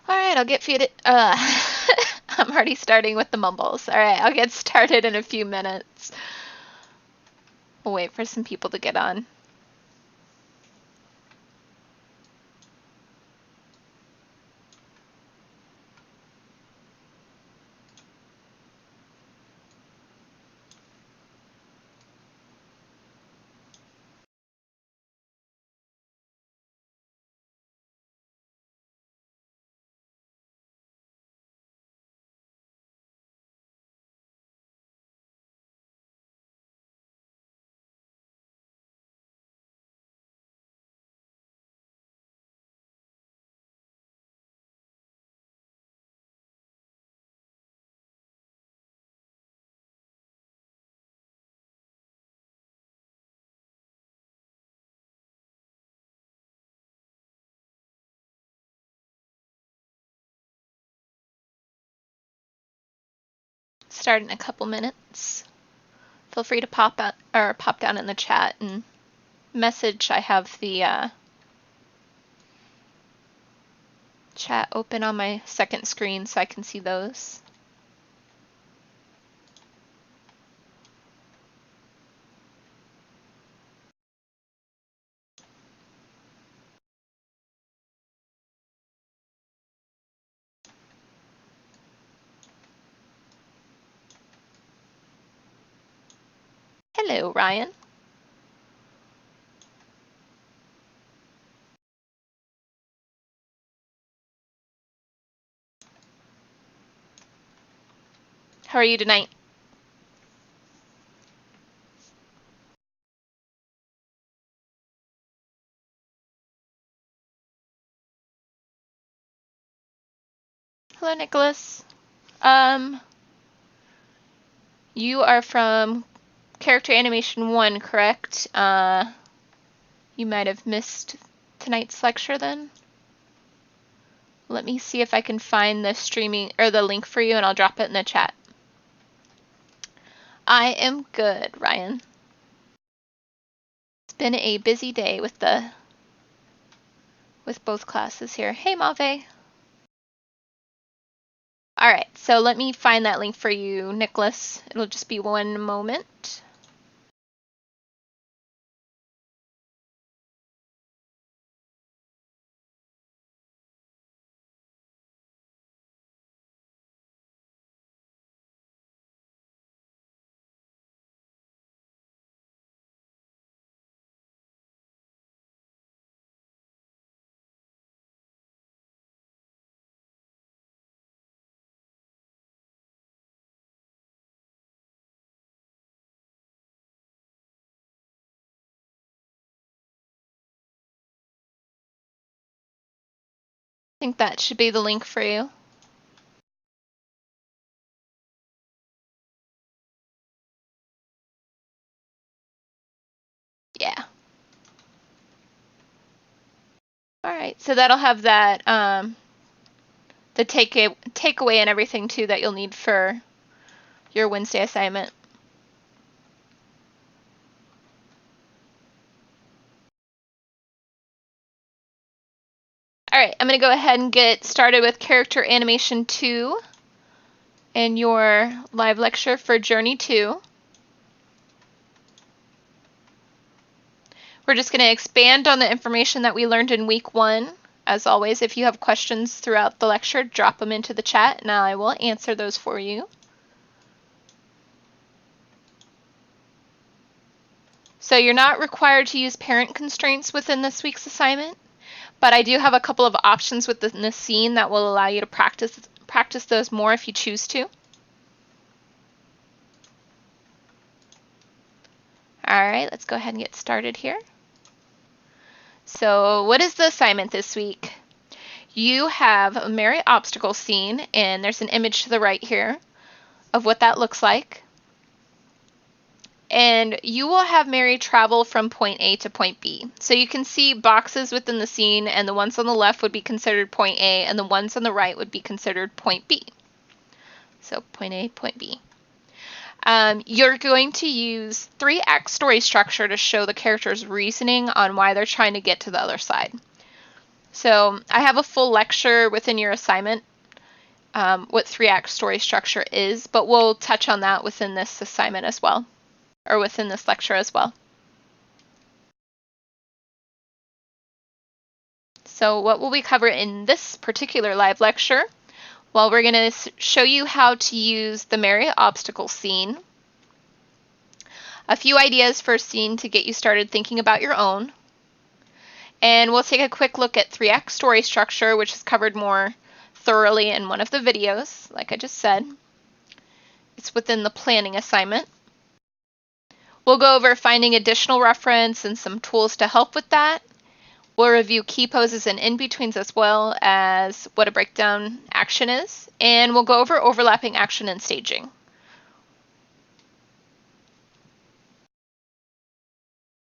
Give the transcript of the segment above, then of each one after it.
Alright, I'll get feeded. I'm already starting with the mumbles. Alright, I'll get started in a few minutes. We'll wait for some people to get on. Start in a couple minutes. Feel free to pop out or pop down in the chat and message. I have the chat open on my second screen so I can see those. Hello, Ryan. How are you tonight? Hello, Nicholas. You are from Character Animation 1, correct? You might have missed tonight's lecture then. Let me see if I can find the streaming or the link for you and I'll drop it in the chat. I am good, Ryan. It's been a busy day with both classes here. Hey, Mave. All right, so let me find that link for you, Nicholas. It'll just be one moment. I think that should be the link for you. Yeah. All right, so that'll have that the takeaway and everything too that you'll need for your Wednesday assignment. All right, I'm going to go ahead and get started with Character Animation 2 and your live lecture for Journey 2. We're just going to expand on the information that we learned in week 1. As always, if you have questions throughout the lecture, drop them into the chat and I will answer those for you. So you're not required to use parent constraints within this week's assignment, but I do have a couple of options within the scene that will allow you to practice those more if you choose to. All right, let's go ahead and get started here. So what is the assignment this week? You have a Mary obstacle scene, and there's an image to the right here of what that looks like. And you will have Mary travel from point A to point B. So you can see boxes within the scene, and the ones on the left would be considered point A, and the ones on the right would be considered point B. So point A, point B. You're going to use 3-act story structure to show the character's reasoning on why they're trying to get to the other side. So I have a full lecture within your assignment, what 3-act story structure is, but we'll touch on that within this assignment as well, or within this lecture as well. So what will we cover in this particular live lecture? Well, we're going to show you how to use the Mary obstacle scene, a few ideas for a scene to get you started thinking about your own, and we'll take a quick look at 3-act story structure, which is covered more thoroughly in one of the videos, like I just said. It's within the planning assignment. We'll go over finding additional reference and some tools to help with that. We'll review key poses and in-betweens as well as what a breakdown action is, and we'll go over overlapping action and staging.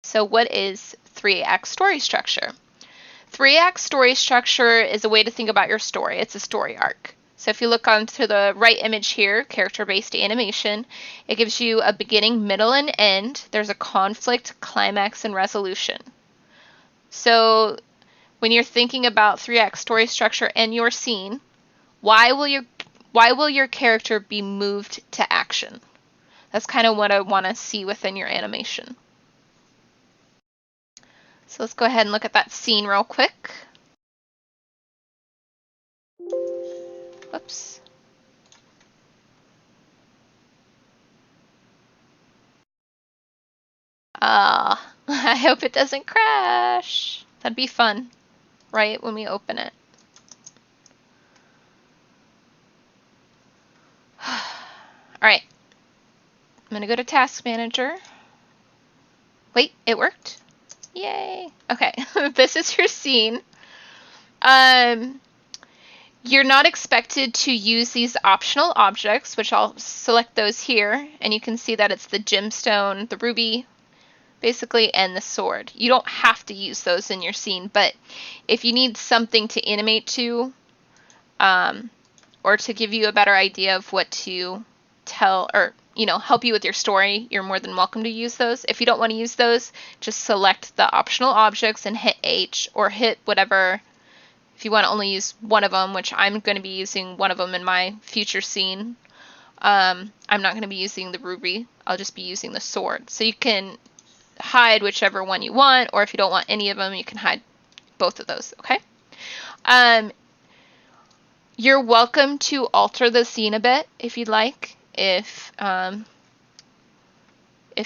So what is 3-act story structure? 3-act story structure is a way to think about your story. It's a story arc. So if you look onto the right image here, character-based animation, it gives you a beginning, middle, and end. There's a conflict, climax, and resolution. So when you're thinking about 3-act story structure and your scene, why will your character be moved to action? That's kind of what I want to see within your animation. So let's go ahead and look at that scene real quick. Whoops. I hope it doesn't crash. That'd be fun, right, when we open it. All right. I'm going to go to Task Manager. Wait, it worked? Yay. Okay, this is your scene. You're not expected to use these optional objects, which I'll select those here, and you can see that it's the gemstone, the ruby, basically, and the sword. You don't have to use those in your scene, but if you need something to animate to, or to give you a better idea of what to tell, or help you with your story, you're more than welcome to use those. If you don't want to use those, just select the optional objects and hit H, or hit whatever. If you want to only use one of them, which I'm going to be using one of them in my future scene, I'm not going to be using the ruby. I'll just be using the sword. So you can hide whichever one you want, or if you don't want any of them, you can hide both of those, okay? You're welcome to alter the scene a bit if you'd like. If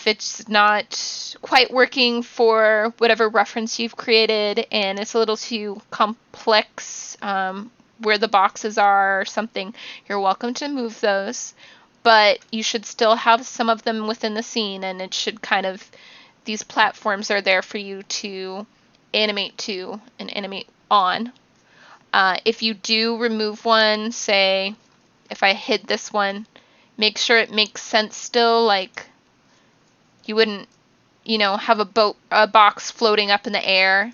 it's not quite working for whatever reference you've created and it's a little too complex, where the boxes are or something, you're welcome to move those. But you should still have some of them within the scene, and it should these platforms are there for you to animate to and animate on. If you do remove one, say if I hid this one, make sure it makes sense still, like you wouldn't, have a box floating up in the air,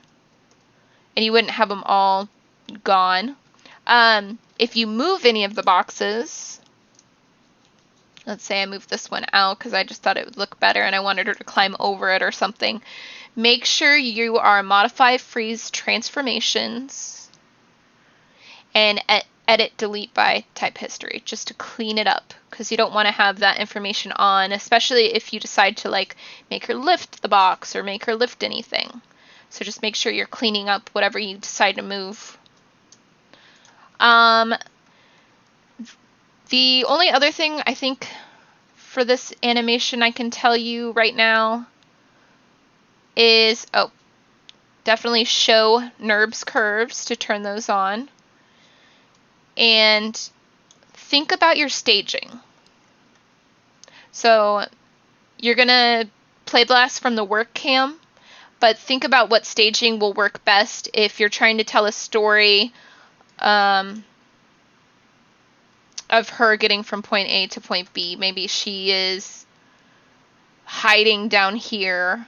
and you wouldn't have them all gone. If you move any of the boxes, let's say I move this one out because I just thought it would look better and I wanted her to climb over it or something, make sure you are modify freeze transformations and edit delete by type history, just to clean it up, because you don't want to have that information on, especially if you decide to make her lift the box or make her lift anything. So just make sure you're cleaning up whatever you decide to move. The only other thing I think for this animation I can tell you right now is, definitely show NURBS curves to turn those on. And think about your staging. So you're going to play blast from the work cam, but think about what staging will work best if you're trying to tell a story of her getting from point A to point B. Maybe she is hiding down here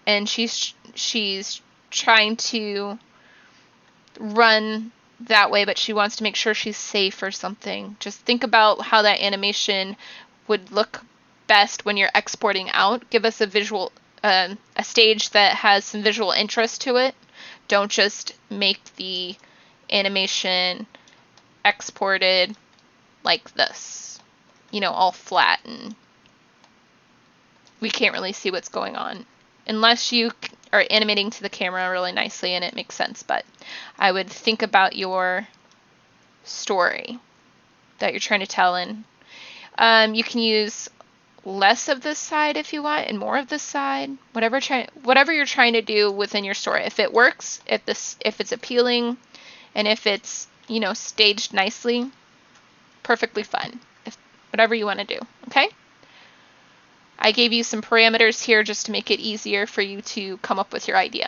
and she's trying to run that way, but she wants to make sure she's safe or something. Just think about how that animation would look best when you're exporting out. Give us a visual, a stage that has some visual interest to it. Don't just make the animation exported like this, you know, all flat and we can't really see what's going on. Unless you are animating to the camera really nicely and it makes sense, but I would think about your story that you're trying to tell in. You can use less of this side if you want and more of this side, whatever you're trying to do within your story. If it works, if it's appealing, and if it's, you know, staged nicely, perfectly fine. Whatever you want to do, okay? I gave you some parameters here just to make it easier for you to come up with your idea.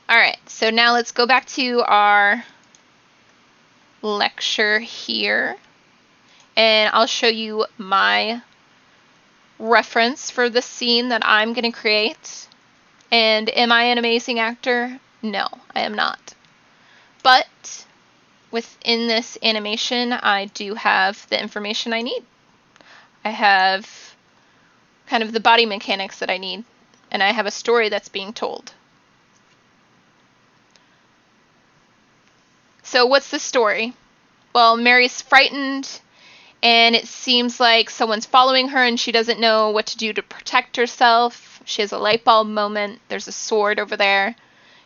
All right, so now let's go back to our lecture here, and I'll show you my reference for the scene that I'm going to create. And am I an amazing actor? No, I am not. But within this animation, I do have the information I need. I have kind of the body mechanics that I need, and I have a story that's being told. So what's the story? Well, Mary's frightened, and it seems like someone's following her, and she doesn't know what to do to protect herself. She has a light bulb moment. There's a sword over there.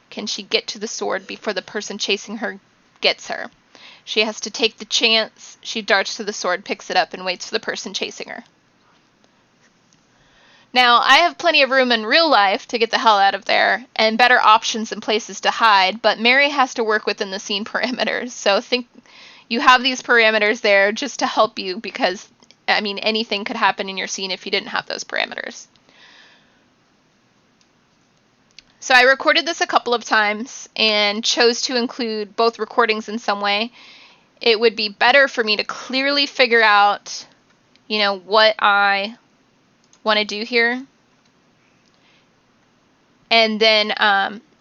Can she get to the sword before the person chasing her gets her? She has to take the chance. She darts to the sword, picks it up, and waits for the person chasing her. Now, I have plenty of room in real life to get the hell out of there, and better options and places to hide, but Mary has to work within the scene parameters. So think you have these parameters there just to help you, because, I mean, anything could happen in your scene if you didn't have those parameters. So I recorded this a couple of times and chose to include both recordings in some way. It would be better for me to clearly figure out, you know, what I want to do here, and then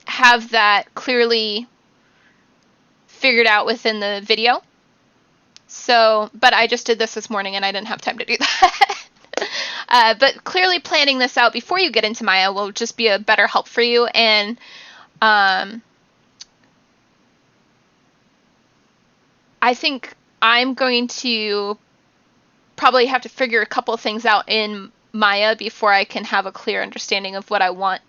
have that clearly figured out within the video. So, but I just did this morning and I didn't have time to do that. But clearly planning this out before you get into Maya will just be a better help for you. And I think I'm going to probably have to figure a couple of things out in Maya before I can have a clear understanding of what I want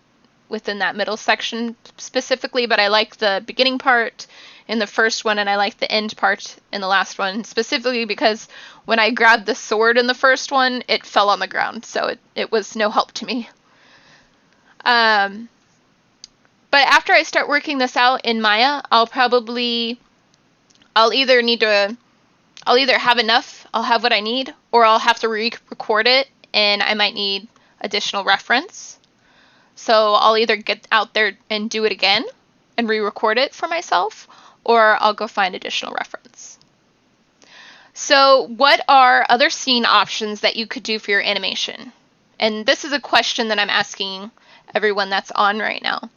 within that middle section specifically. But I like the beginning part in the first one, and I like the end part in the last one, specifically because when I grabbed the sword in the first one, it fell on the ground, so it was no help to me. But after I start working this out in Maya, I'll either have enough, I'll have what I need, or I'll have to re-record it, and I might need additional reference. So I'll either get out there and do it again and re-record it for myself, or I'll go find additional reference. So what are other scene options that you could do for your animation? And this is a question that I'm asking everyone that's on right now.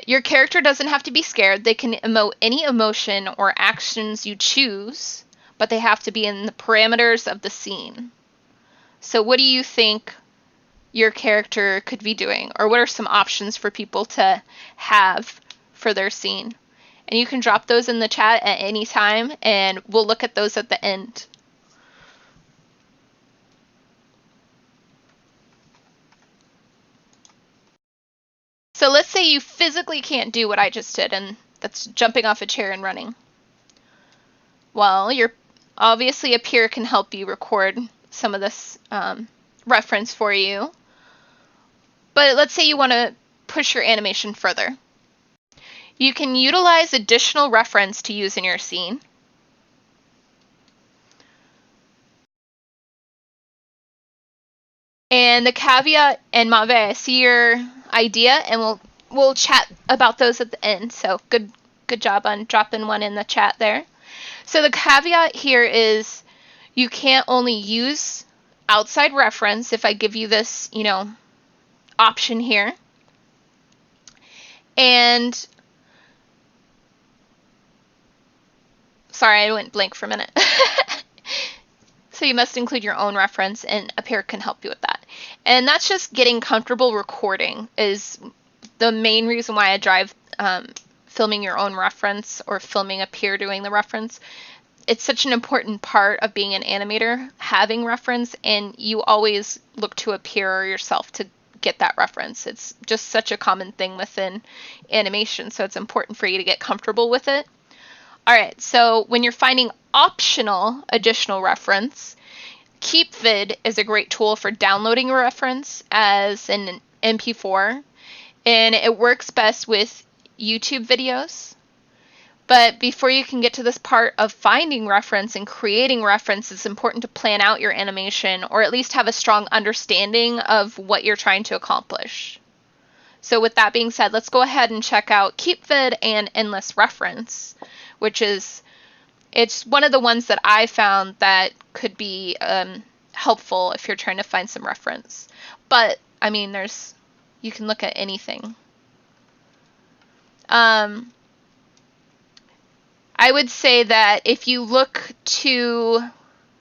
Your character doesn't have to be scared. They can emote any emotion or actions you choose, but they have to be in the parameters of the scene. So what do you think your character could be doing? Or what are some options for people to have for their scene? And you can drop those in the chat at any time, and we'll look at those at the end. So let's say you physically can't do what I just did, and that's jumping off a chair and running. Well, obviously a peer can help you record some of this reference for you. But let's say you want to push your animation further. You can utilize additional reference to use in your scene. And the caveat, and Mave, I see your idea, and we'll chat about those at the end. So good job on dropping one in the chat there. So the caveat here is you can't only use outside reference if I give you this, you know, option here. And sorry, I went blank for a minute. So you must include your own reference, and a peer can help you with that. And that's just getting comfortable recording is the main reason why I drive filming your own reference or filming a peer doing the reference. It's such an important part of being an animator, having reference, and you always look to a peer or yourself to get that reference. It's just such a common thing within animation, so it's important for you to get comfortable with it. All right, so when you're finding optional additional reference, KeepVid is a great tool for downloading a reference as an MP4, and it works best with YouTube videos. But before you can get to this part of finding reference and creating reference, it's important to plan out your animation, or at least have a strong understanding of what you're trying to accomplish. So with that being said, let's go ahead and check out KeepVid and Endless Reference, which is, it's one of the ones that I found that could be helpful if you're trying to find some reference. But I mean, you can look at anything. I would say that if you look to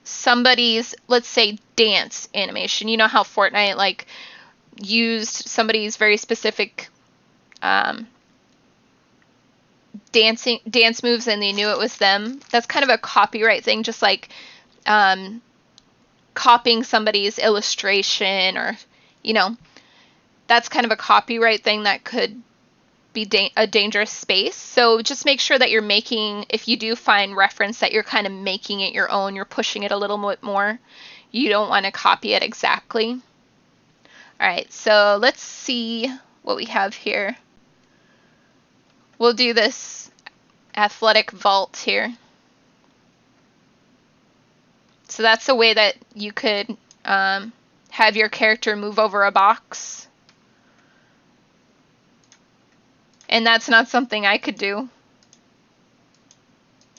somebody's, let's say, dance animation, you know how Fortnite like used somebody's very specific dance moves and they knew it was them. That's kind of a copyright thing, just like copying somebody's illustration, or that's kind of a copyright thing that could be a dangerous space. So just make sure that you're making, if you do find reference, that you're kind of making it your own, you're pushing it a little bit more. You don't want to copy it exactly. All right, so let's see what we have here. We'll do this athletic vault here. So that's a way that you could have your character move over a box. And that's not something I could do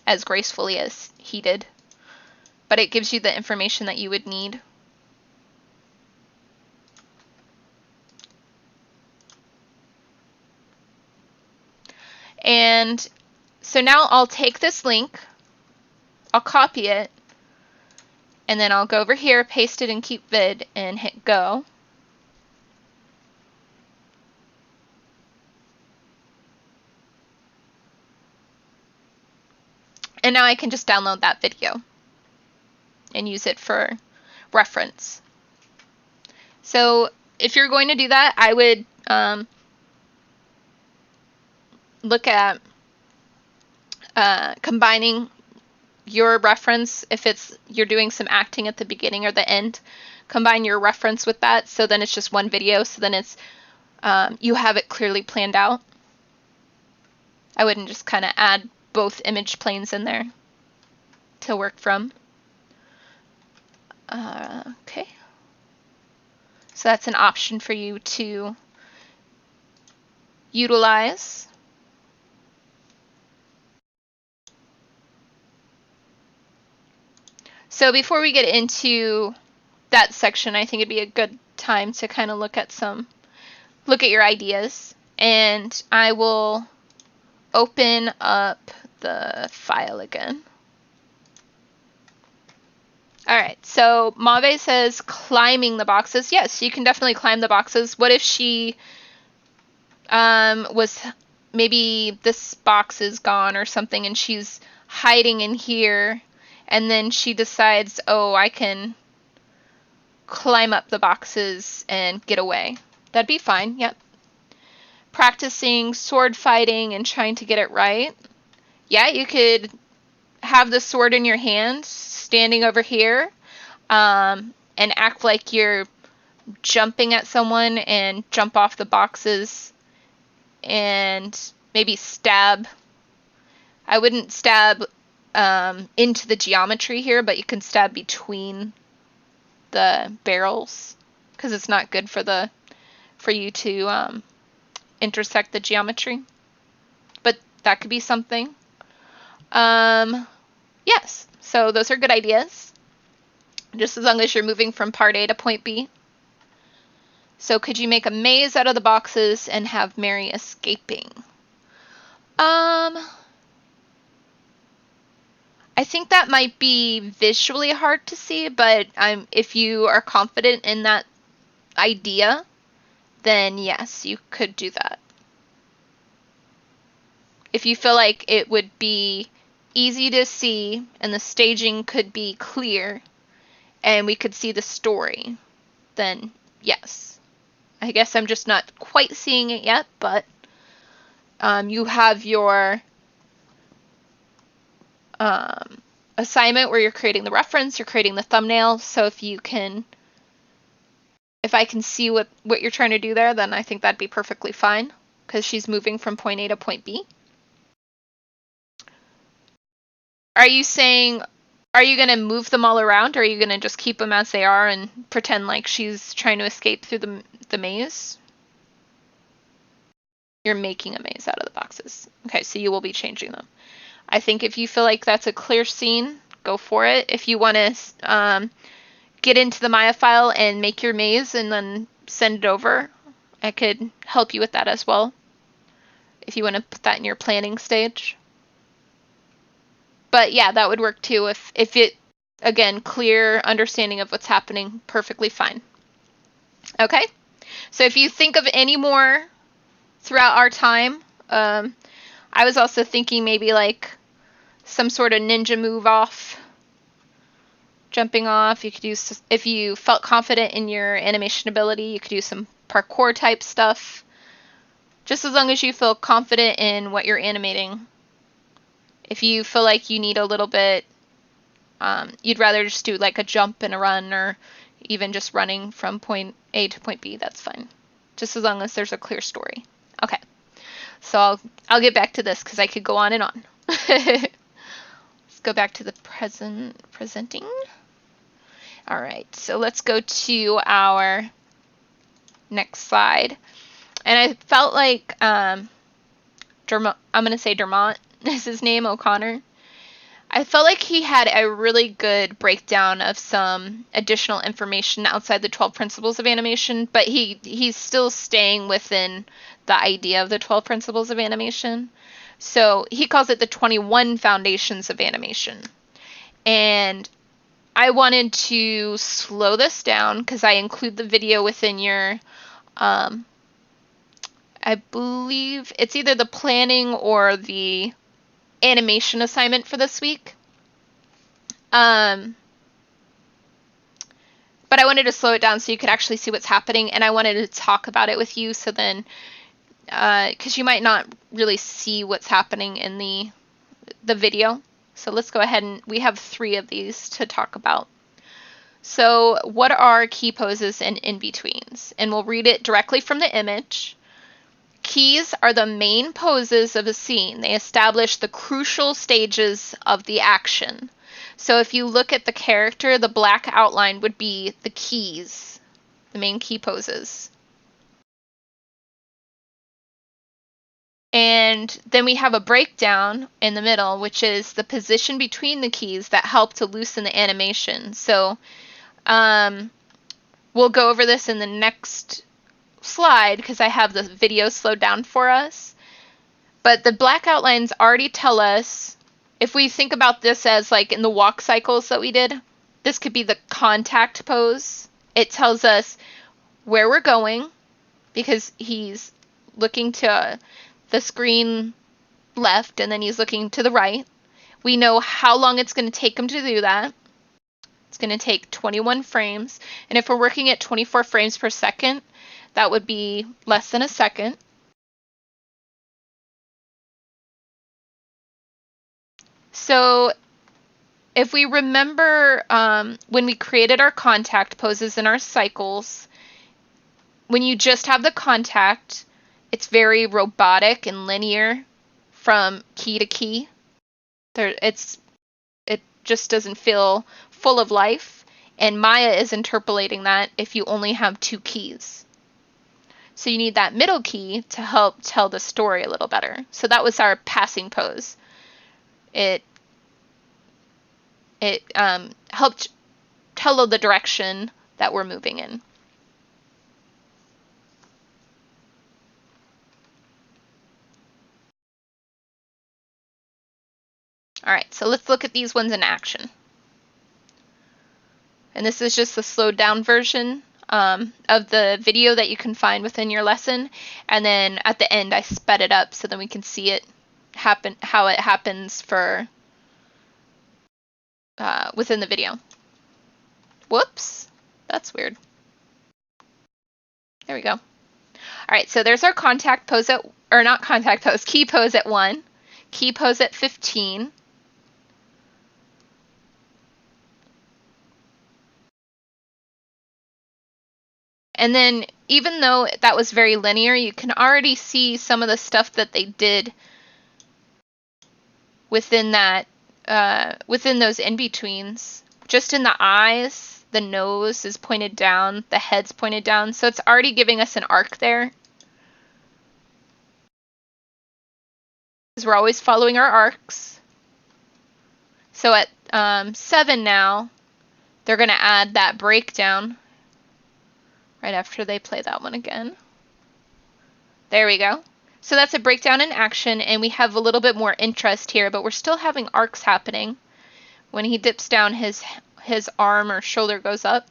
as gracefully as he did. But it gives you the information that you would need. And so now I'll take this link, I'll copy it, and then I'll go over here, paste it in KeepVid, and hit go. And now I can just download that video and use it for reference. So if you're going to do that, I would look at combining your reference. If you're doing some acting at the beginning or the end, combine your reference with that, so then it's just one video, so then it's you have it clearly planned out. I wouldn't just kind of add both image planes in there to work from. Okay. So that's an option for you to utilize. So before we get into that section, I think it'd be a good time to kind of look at your ideas. And I will open up the file again. All right, so Mave says climbing the boxes. Yes, you can definitely climb the boxes. What if she was, maybe this box is gone or something and she's hiding in here, and then she decides, oh, I can climb up the boxes and get away. That'd be fine, yep. Practicing sword fighting and trying to get it right. Yeah, you could have the sword in your hand, standing over here, and act like you're jumping at someone and jump off the boxes and maybe stab. I wouldn't stab into the geometry here, but you can stab between the barrels because it's not good for you to intersect the geometry. But that could be something. Yes, so those are good ideas, just as long as you're moving from part A to point B. So could you make a maze out of the boxes and have Mary escaping? I think that might be visually hard to see, but if you are confident in that idea, then yes, you could do that. if you feel like it would be easy to see and the staging could be clear and we could see the story, then yes. I guess I'm just not quite seeing it yet, but you have your assignment where you're creating the reference, you're creating the thumbnail, so if I can see what you're trying to do there, then I think that'd be perfectly fine, because she's moving from point A to point B. Are you saying, are you going to move them all around, or are you going to just keep them as they are and pretend like she's trying to escape through the maze? You're making a maze out of the boxes. Okay, so you will be changing them. I think if you feel like that's a clear scene, go for it. If you want to get into the Maya file and make your maze and then send it over, I could help you with that as well, if you want to put that in your planning stage. But yeah, that would work too. If it, again, clear understanding of what's happening, perfectly fine. Okay, so if you think of any more throughout our time, I was also thinking maybe like some sort of ninja move off, jumping off. You could use, if you felt confident in your animation ability, you could do some parkour type stuff. Just as long as you feel confident in what you're animating. If you feel like you need a little bit, you'd rather just do like a jump and a run, or even just running from point A to point B, that's fine. Just as long as there's a clear story. Okay, so I'll get back to this because I could go on and on. Let's go back to the presenting. All right, so let's go to our next slide. And I felt like I'm going to say Dermont is his name, O'Connor. I felt like he had a really good breakdown of some additional information outside the 12 principles of animation, but he's still staying within the idea of the 12 principles of animation. So he calls it the 21 foundations of animation. And I wanted to slow this down because I include the video within your, I believe it's either the planning or the animation assignment for this week. But I wanted to slow it down so you could actually see what's happening, and I wanted to talk about it with you, so then, because you might not really see what's happening in the video. So let's go ahead, and we have 3 of these to talk about. So what are key poses and in-betweens? And we'll read it directly from the image. Keys are the main poses of a scene. They establish the crucial stages of the action. So if you look at the character, the black outline would be the keys, the main key poses. And then we have a breakdown in the middle, which is the position between the keys that help to loosen the animation. So we'll go over this in the next slide because I have the video slowed down for us. But the black outlines already tell us, if we think about this as like in the walk cycles that we did, this could be the contact pose. It tells us where we're going because he's looking to the screen left and then he's looking to the right. We know how long it's going to take him to do that. It's going to take 21 frames. And if we're working at 24 frames per second, that would be less than a second. So if we remember when we created our contact poses in our cycles, when you just have the contact, it's very robotic and linear from key to key. It just doesn't feel full of life. And Maya is interpolating that if you only have 2 keys. So you need that middle key to help tell the story a little better. So that was our passing pose. It helped tell the direction that we're moving in. All right, so let's look at these ones in action. And this is just the slowed down version of the video that you can find within your lesson. And then at the end, I sped it up so then we can see it how it happens for within the video. Whoops, that's weird. There we go. All right, so there's our contact pose at, or not contact pose, key pose at 1, key pose at 15. And then even though that was very linear, you can already see some of the stuff that they did within that, within those in-betweens. Just in the eyes, the nose is pointed down, the head's pointed down, so it's already giving us an arc there. Because we're always following our arcs. So at 7 now, they're going to add that breakdown right after they play that one again. There we go. So that's a breakdown in action, and we have a little bit more interest here, but we're still having arcs happening. When he dips down, his arm or shoulder goes up.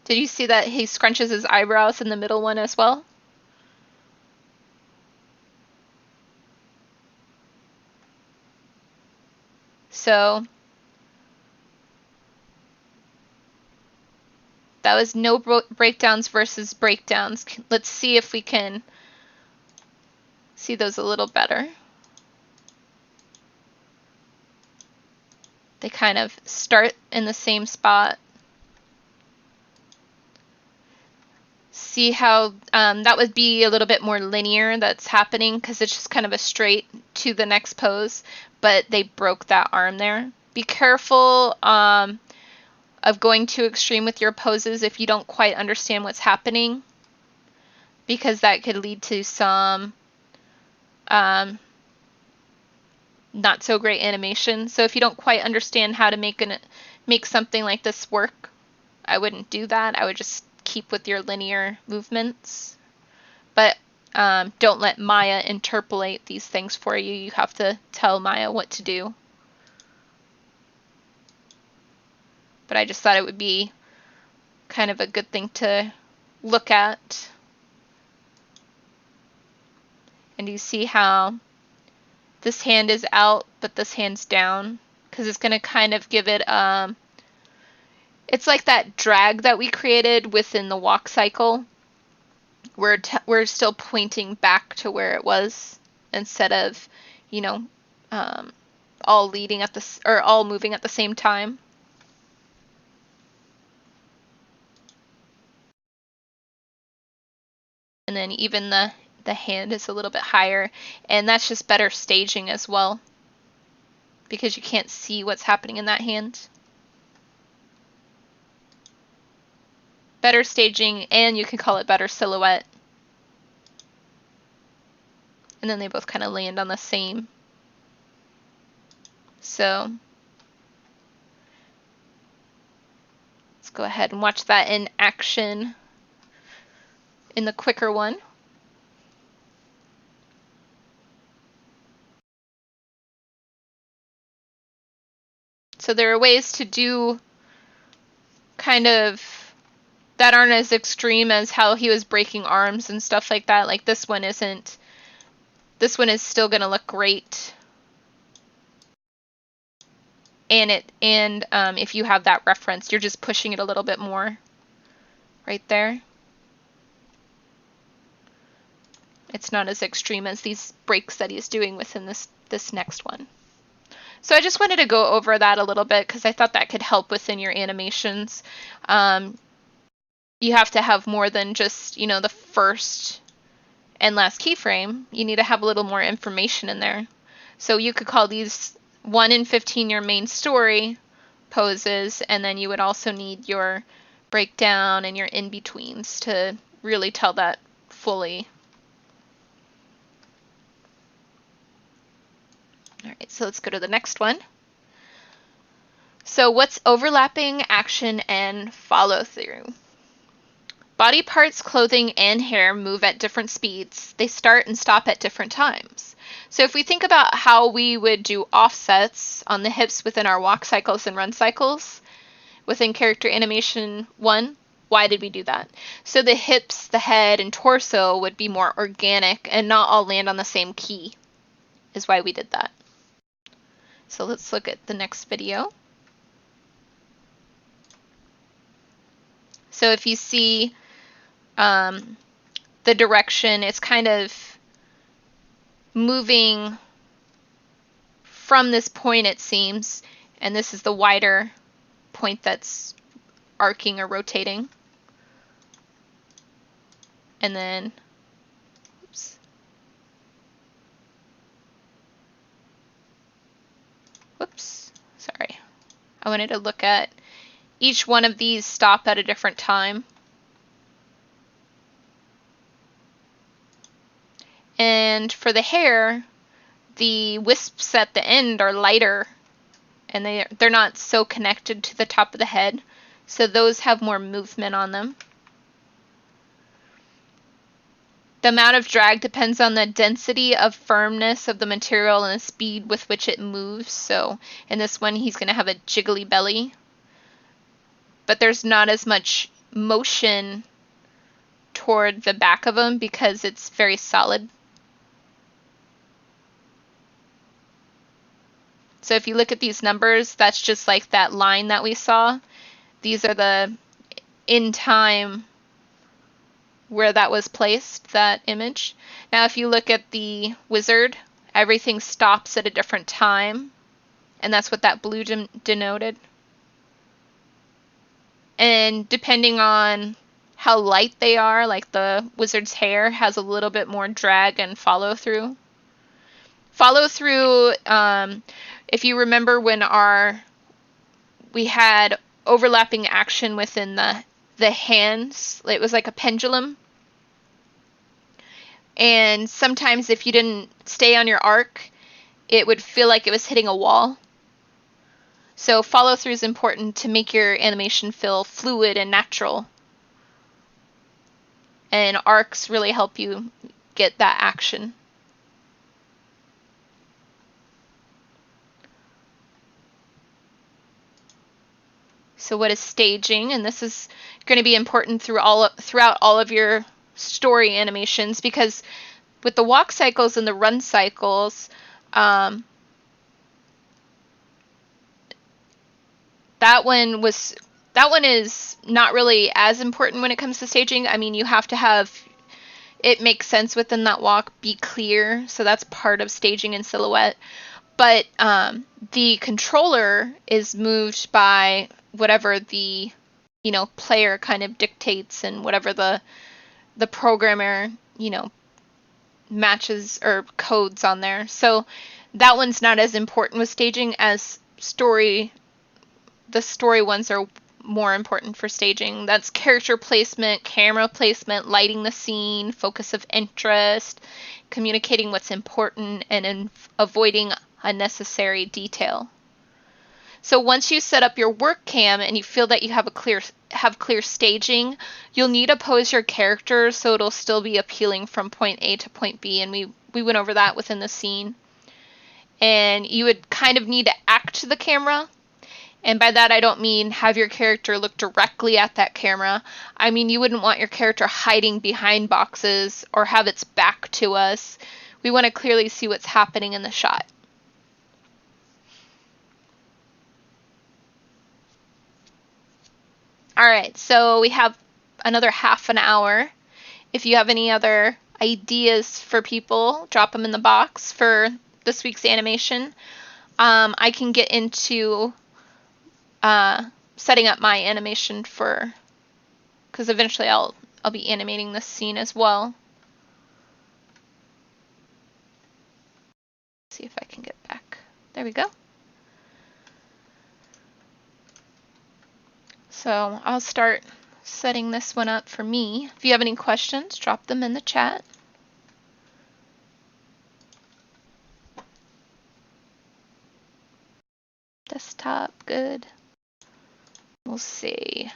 Did you see that he scrunches his eyebrows in the middle one as well? So that was no breakdowns versus breakdowns. Let's see if we can see those a little better. They kind of start in the same spot. See how that would be a little bit more linear that's happening because it's just kind of a straight to the next pose, but they broke that arm there. Be careful of going too extreme with your poses if you don't quite understand what's happening, because that could lead to some not so great animation. So if you don't quite understand how to make something like this work, I wouldn't do that. I would just keep with your linear movements. But don't let Maya interpolate these things for you. You have to tell Maya what to do. But I just thought it would be kind of a good thing to look at. And you see how this hand is out, but this hand's down, because it's going to kind of give it, it's like that drag that we created within the walk cycle. We're still pointing back to where it was instead of, you know, all leading at the, or all moving at the same time. And then even the hand is a little bit higher, and that's just better staging as well, because you can't see what's happening in that hand. Better staging, and you can call it better silhouette. And then they both kind of land on the same. So let's go ahead and watch that in action in the quicker one. So there are ways to do kind of that aren't as extreme as how he was breaking arms and stuff like that. Like this one isn't. This one is still going to look great. And if you have that reference, you're just pushing it a little bit more right there. It's not as extreme as these breaks that he's doing within this next one. So I just wanted to go over that a little bit because I thought that could help within your animations. You have to have more than just, you know, the first and last keyframe. You need to have a little more information in there. So you could call these 1 in 15 your main story poses, and then you would also need your breakdown and your in-betweens to really tell that fully. All right, so let's go to the next one. So what's overlapping, action, and follow through? Body parts, clothing, and hair move at different speeds. They start and stop at different times. So if we think about how we would do offsets on the hips within our walk cycles and run cycles, within character animation 1, why did we do that? So the hips, the head, and torso would be more organic and not all land on the same key, is why we did that. So let's look at the next video. So if you see the direction, it's kind of moving from this point, it seems, and this is the wider point that's arcing or rotating. And then, oops. Whoops, sorry. I wanted to look at each one of these stop at a different time. And for the hair, the wisps at the end are lighter and they're not so connected to the top of the head, so those have more movement on them. The amount of drag depends on the density of firmness of the material and the speed with which it moves. So in this one, he's going to have a jiggly belly, but there's not as much motion toward the back of him because it's very solid. So if you look at these numbers, that's just like that line that we saw. These are the in time where that was placed, that image. Now if you look at the wizard, everything stops at a different time, and that's what that blue denoted. And depending on how light they are, like the wizard's hair has a little bit more drag and follow through. Follow through, if you remember when we had overlapping action within the hands, it was like a pendulum. And sometimes if you didn't stay on your arc, it would feel like it was hitting a wall. So follow through is important to make your animation feel fluid and natural. And arcs really help you get that action. So what is staging? And this is going to be important throughout all of your story animations, because with the walk cycles and the run cycles, that one is not really as important when it comes to staging. I mean, you have to have it make sense within that walk, be clear, so that's part of staging and silhouette. But the controller is moved by whatever the player kind of dictates, and whatever the programmer matches or codes on there. So that one's not as important with staging as story. The story ones are more important for staging. That's character placement, camera placement, lighting the scene, focus of interest, communicating what's important, and avoiding unnecessary detail. So once you set up your work cam and you feel that you have clear staging, you'll need to pose your character so it'll still be appealing from point A to point B, and we went over that within the scene. And you would kind of need to act to the camera. And by that I don't mean have your character look directly at that camera. I mean, you wouldn't want your character hiding behind boxes or have its back to us. We want to clearly see what's happening in the shot. All right, so we have another half an hour. If you have any other ideas for people, drop them in the box for this week's animation. I can get into setting up my animation because eventually I'll be animating this scene as well. Let's see if I can get back. There we go. So I'll start setting this one up for me. If you have any questions, drop them in the chat. Desktop, good. We'll see.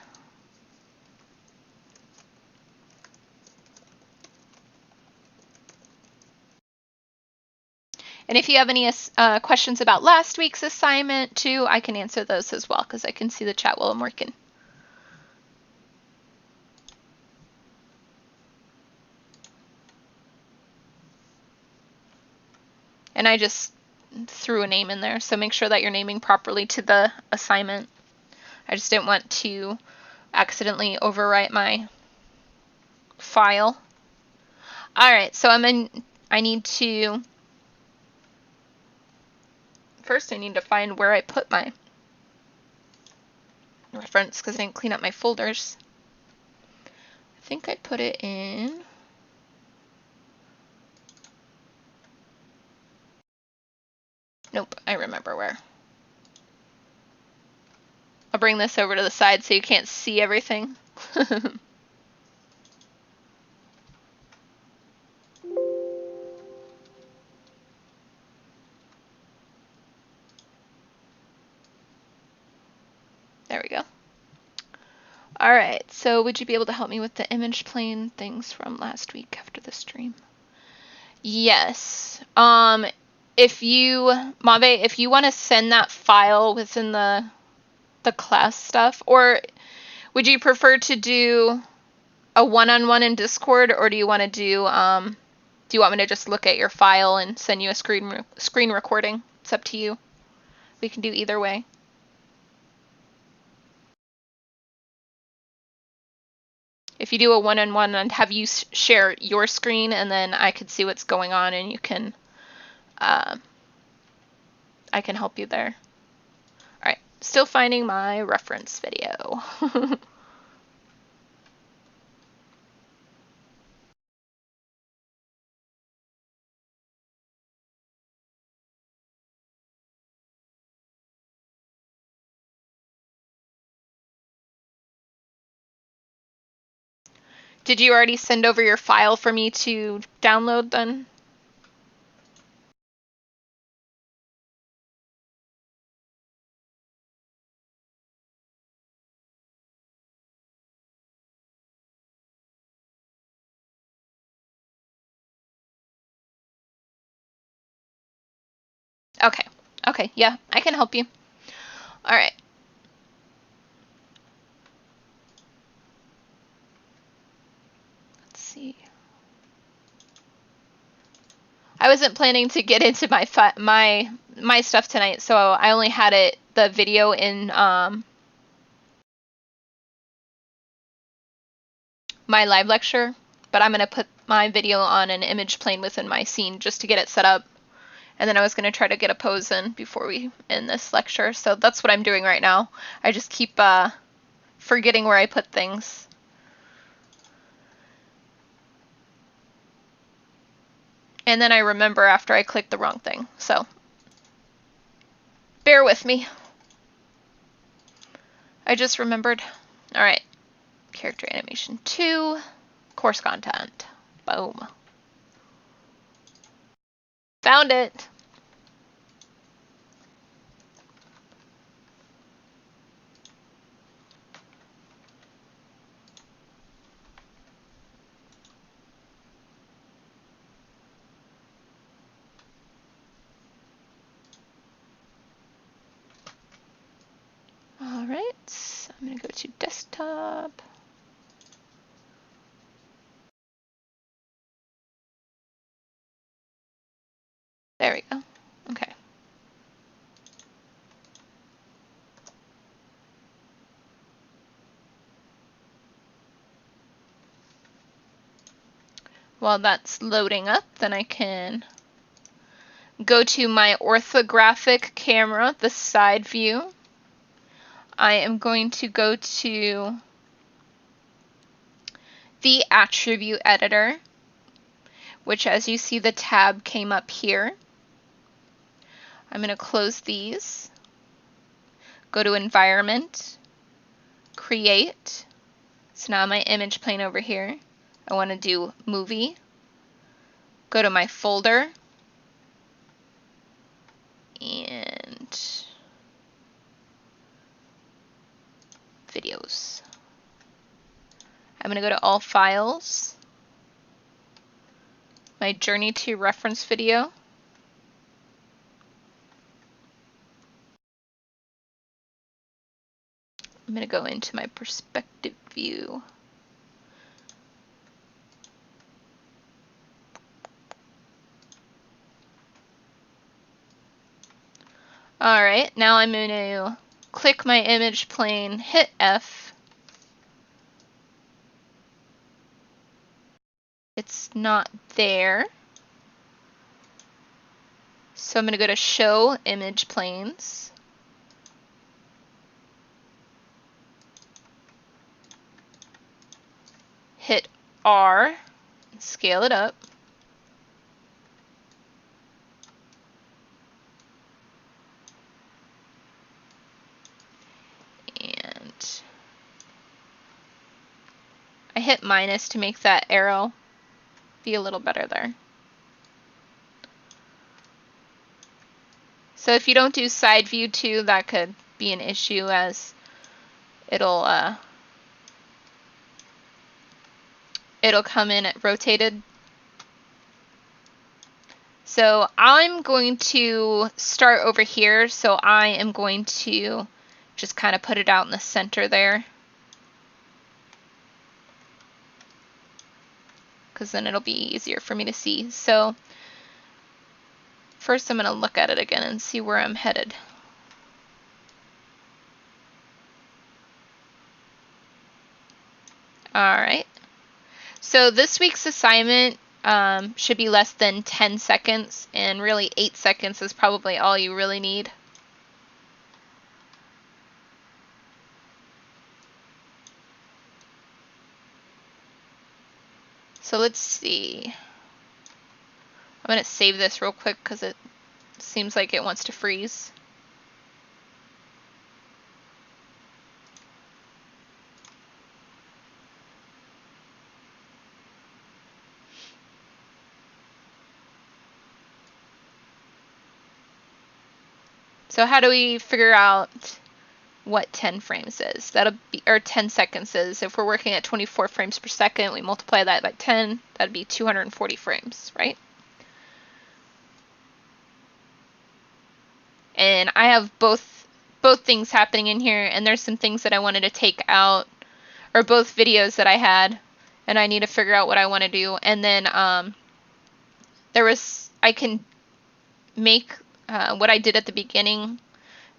And if you have any questions about last week's assignment too, I can answer those as well, because I can see the chat while I'm working. And I just threw a name in there, so make sure that you're naming properly to the assignment. I just didn't want to accidentally overwrite my file. Alright, so I need to, first I need to find where I put my reference because I didn't clean up my folders. I think I put it in, nope, I remember where. I'll bring this over to the side so you can't see everything. There we go. Alright, so would you be able to help me with the image plane things from last week after the stream? Yes. If you, Mave, if you want to send that file within the class stuff, or would you prefer to do a one-on-one in Discord, or do you want to do you want me to just look at your file and send you a screen recording? It's up to you. We can do either way. If you do a one-on-one and have you share your screen, and then I could see what's going on, and you can, I can help you there. All right, still finding my reference video. Did you already send over your file for me to download then? Okay. Okay, yeah, I can help you. All right. Let's see. I wasn't planning to get into my stuff tonight, so I only had the video in my live lecture, but I'm going to put my video on an image plane within my scene just to get it set up. And then I was going to try to get a pose in before we end this lecture. So that's what I'm doing right now. I just keep forgetting where I put things. And then I remember after I click the wrong thing. So bear with me. I just remembered. All right. Character animation 2. Course content. Boom. Found it. All right. I'm going to go to desktop. There we go. Okay. While that's loading up, then I can go to my orthographic camera, the side view. I am going to go to the attribute editor, which, as you see, the tab came up here. I'm going to close these, go to environment, create. So now my image plane over here. I want to do movie, go to my folder, and videos. I'm going to go to all files, my journey to reference video. I'm going to go into my perspective view. Alright, now I'm going to click my image plane, hit F. It's not there. So I'm going to go to Show Image Planes. Hit R, scale it up. And I hit minus to make that arrow be a little better there. So if you don't do side view too, that could be an issue, as it'll come in rotated. So I'm going to start over here, so I am going to just kind of put it out in the center there, because then it'll be easier for me to see. So first I'm going to look at it again and see where I'm headed. Alright, so this week's assignment should be less than 10 seconds, and really 8 seconds is probably all you really need. So let's see. I'm going to save this real quick because it seems like it wants to freeze. So how do we figure out what 10 frames is? That'll be, or 10 seconds is. If we're working at 24 frames per second, we multiply that by 10, that'd be 240 frames, right? And I have both things happening in here, and there's some things that I wanted to take out, or both videos that I had, and I need to figure out what I want to do. And then I can make what I did at the beginning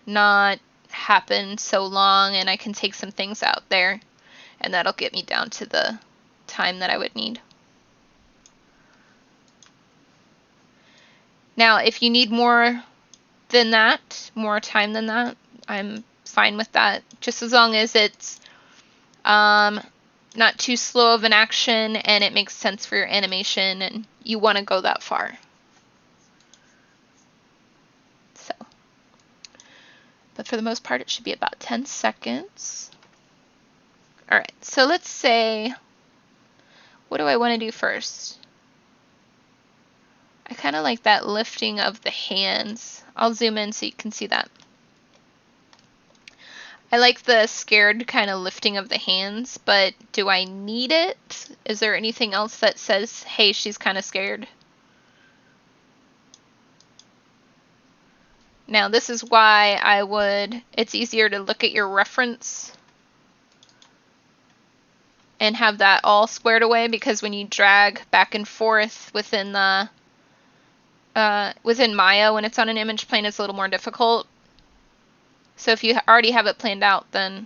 not happen so long, and I can take some things out there, and that'll get me down to the time that I would need. Now, if you need more than that, more time than that, I'm fine with that, just as long as it's not too slow of an action and it makes sense for your animation and you want to go that far. So, but for the most part, it should be about 10 seconds. All right, so let's say, what do I want to do first? I kind of like that lifting of the hands. I'll zoom in so you can see that. I like the scared kind of lifting of the hands, but do I need it? Is there anything else that says, hey, she's kind of scared? Now, this is why it's easier to look at your reference and have that all squared away, because when you drag back and forth within the within Maya, when it's on an image plane, it's a little more difficult. So if you already have it planned out, then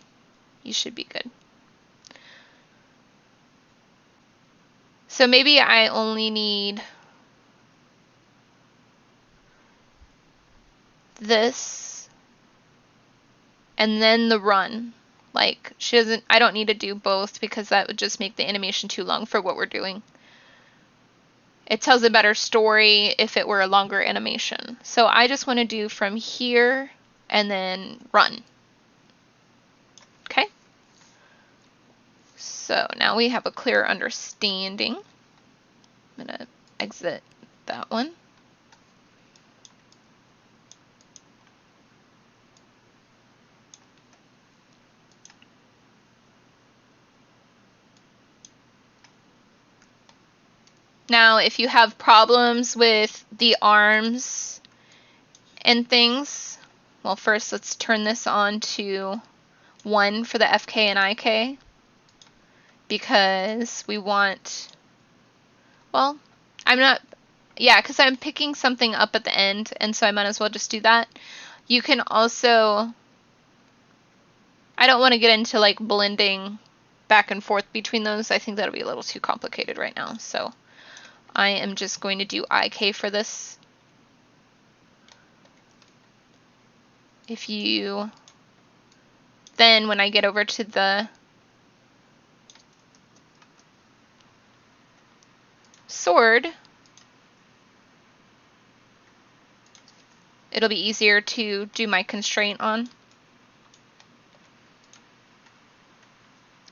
you should be good. So maybe I only need this and then the run. Like, I don't need to do both, because that would just make the animation too long for what we're doing. It tells a better story if it were a longer animation. So I just want to do from here and then run. Okay? So now we have a clear understanding. I'm going to exit that one. Now, if you have problems with the arms and things, well, first let's turn this on to 1 for the FK and IK, because we want, well, because I'm picking something up at the end, and so I might as well just do that. You can also, I don't want to get into like blending back and forth between those. I think that'll be a little too complicated right now. So I am just going to do IK for this. If you, then when I get over to the sword, it'll be easier to do my constraint on.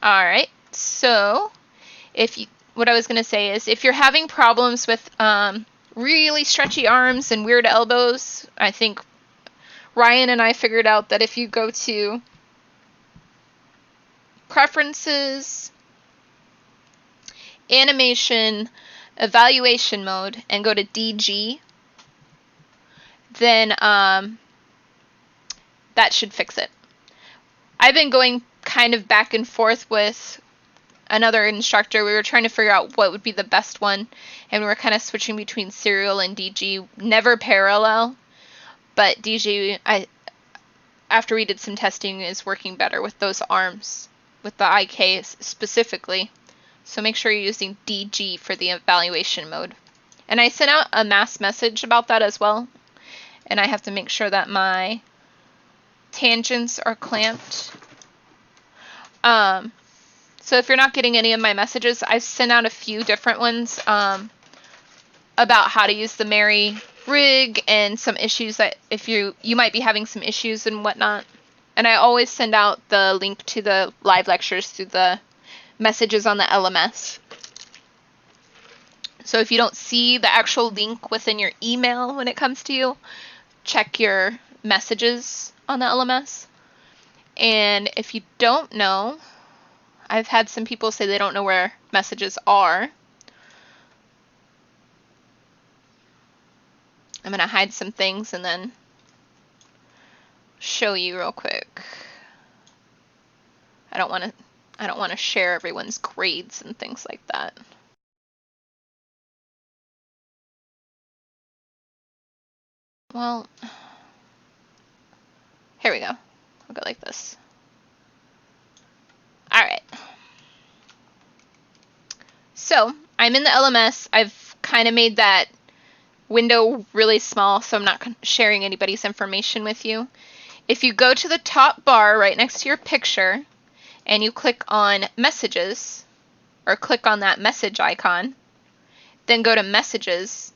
Alright, so what I was going to say is if you're having problems with really stretchy arms and weird elbows, I think Ryan and I figured out that if you go to Preferences, Animation, Evaluation Mode, and go to DG, then that should fix it. I've been going kind of back and forth with another instructor. We were trying to figure out what would be the best one, and we were kind of switching between serial and DG, never parallel, but DG, after we did some testing, is working better with those arms, with the IK specifically. So make sure you're using DG for the evaluation mode. And I sent out a mass message about that as well, and I have to make sure that my tangents are clamped. So if you're not getting any of my messages, I've sent out a few different ones about how to use the Mary rig and some issues that if you might be having some issues and whatnot. And I always send out the link to the live lectures through the messages on the LMS. So if you don't see the actual link within your email when it comes to you, check your messages on the LMS. And if you don't know, I've had some people say they don't know where messages are. I'm going to hide some things and then show you real quick. I don't want to share everyone's grades and things like that. Well, here we go. I'll go like this. All right. So I'm in the LMS. I've kind of made that window really small, so I'm not sharing anybody's information with you. If you go to the top bar right next to your picture and you click on messages, or click on that message icon, then go to messages,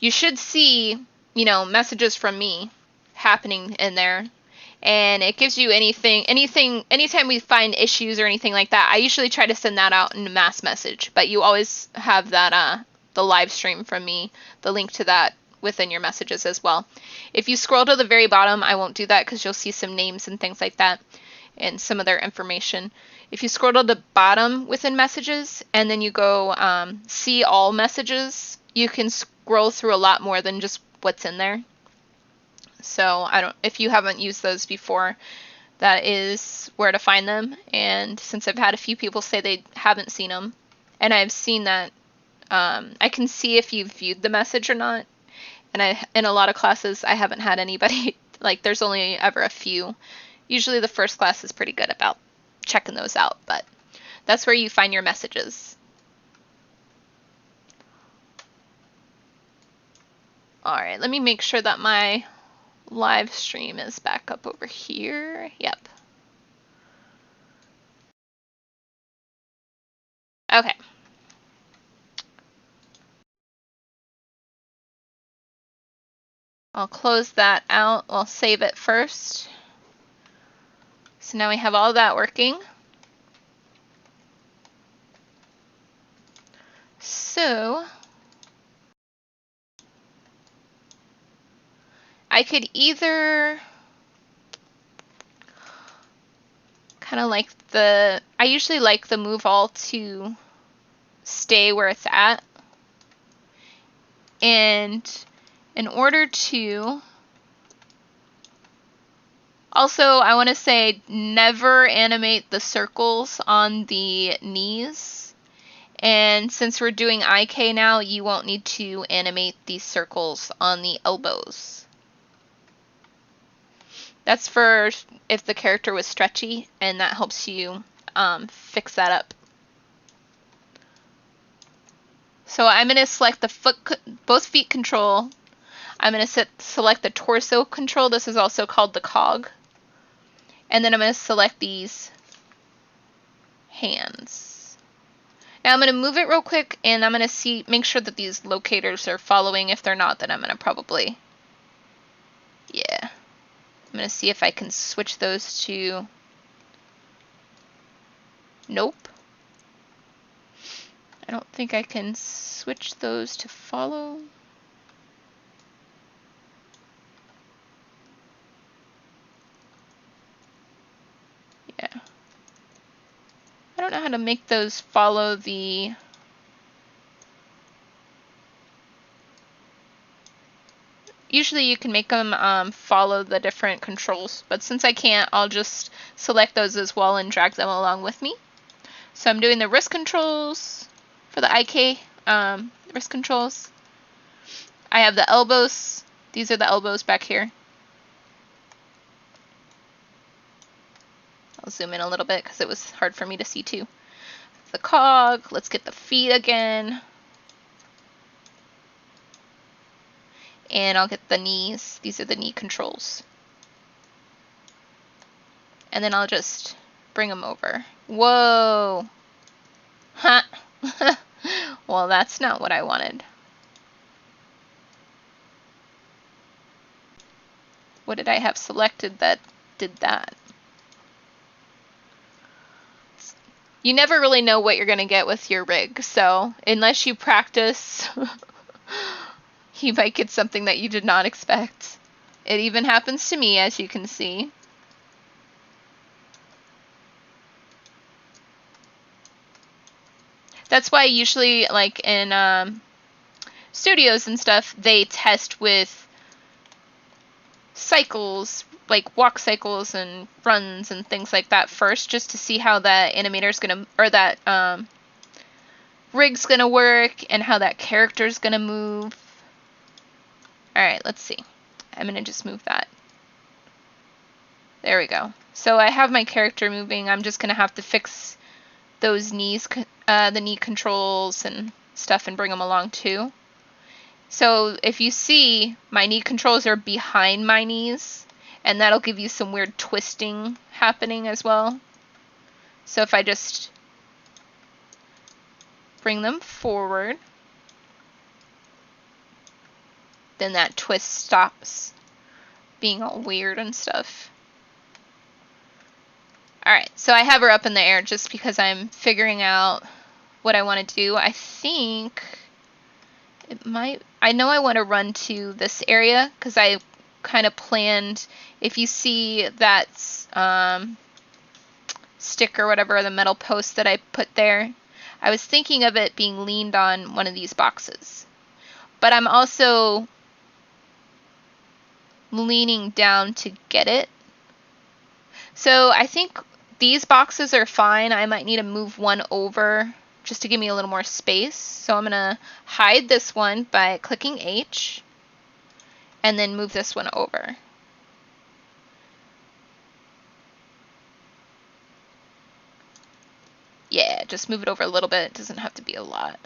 you should see, messages from me happening in there. And it gives you anytime we find issues or anything like that, I usually try to send that out in a mass message, but you always have that, the live stream from me, the link to that within your messages as well. If you scroll to the very bottom, I won't do that because you'll see some names and things like that and some of their information. If you scroll to the bottom within messages and then you go see all messages, you can scroll through a lot more than just what's in there. So if you haven't used those before, that is where to find them. And since I've had a few people say they haven't seen them, and I've seen that, I can see if you've viewed the message or not. And in a lot of classes, I haven't had anybody, like there's only ever a few. Usually the first class is pretty good about checking those out, but that's where you find your messages. All right, let me make sure that my live stream is back up over here. Yep. Okay. I'll close that out. I'll save it first. So now we have all that working. So I could either kind of like I usually like the move all to stay where it's at. And in order to, also I want to say never animate the circles on the knees. And since we're doing IK now, you won't need to animate these circles on the elbows. That's for if the character was stretchy, and that helps you fix that up. So I'm going to select the both feet control. I'm going to select the torso control. This is also called the cog. And then I'm going to select these hands. Now I'm going to move it real quick, and I'm going to make sure that these locators are following. If they're not, then I'm going to probably, yeah. I'm going to see if I can switch those to, nope. I don't think I can switch those to follow. Yeah. I don't know how to make those follow the... Usually you can make them follow the different controls, but since I can't, I'll just select those as well and drag them along with me. So I'm doing the wrist controls for the IK wrist controls. I have the elbows. These are the elbows back here. I'll zoom in a little bit because it was hard for me to see too. The cog. Let's get the feet again. And I'll get the knees. These are the knee controls. And then I'll just bring them over. Whoa! Huh! Well, that's not what I wanted. What did I have selected that did that? You never really know what you're going to get with your rig, so unless you practice... you might get something that you did not expect. It even happens to me, as you can see. That's why usually, like in studios and stuff, they test with cycles, like walk cycles and runs and things like that first, just to see how that animator's gonna, or that rig's gonna work and how that character's gonna move. Alright, let's see. I'm going to just move that. There we go. So I have my character moving. I'm just going to have to fix those knees, the knee controls and stuff, and bring them along too. So if you see, my knee controls are behind my knees, and that'll give you some weird twisting happening as well. So if I just bring them forward, then that twist stops being all weird and stuff. Alright, so I have her up in the air just because I'm figuring out what I want to do. I think it might... I know I want to run to this area because I kind of planned... If you see that stick or whatever, the metal post that I put there, I was thinking of it being leaned on one of these boxes. But I'm also leaning down to get it. So I think these boxes are fine. I might need to move one over just to give me a little more space. So I'm going to hide this one by clicking H and then move this one over. Yeah, just move it over a little bit. It doesn't have to be a lot.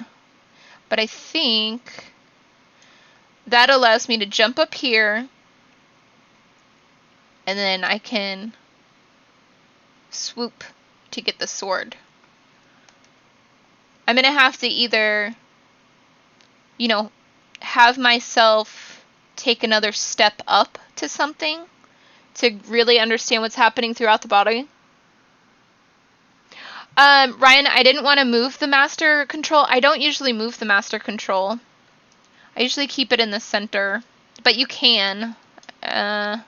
But I think that allows me to jump up here, and then I can swoop to get the sword. I'm going to have to either, you know, have myself take another step up to something to really understand what's happening throughout the body. Ryan, I didn't want to move the master control. I don't usually move the master control. I usually keep it in the center, but you can. I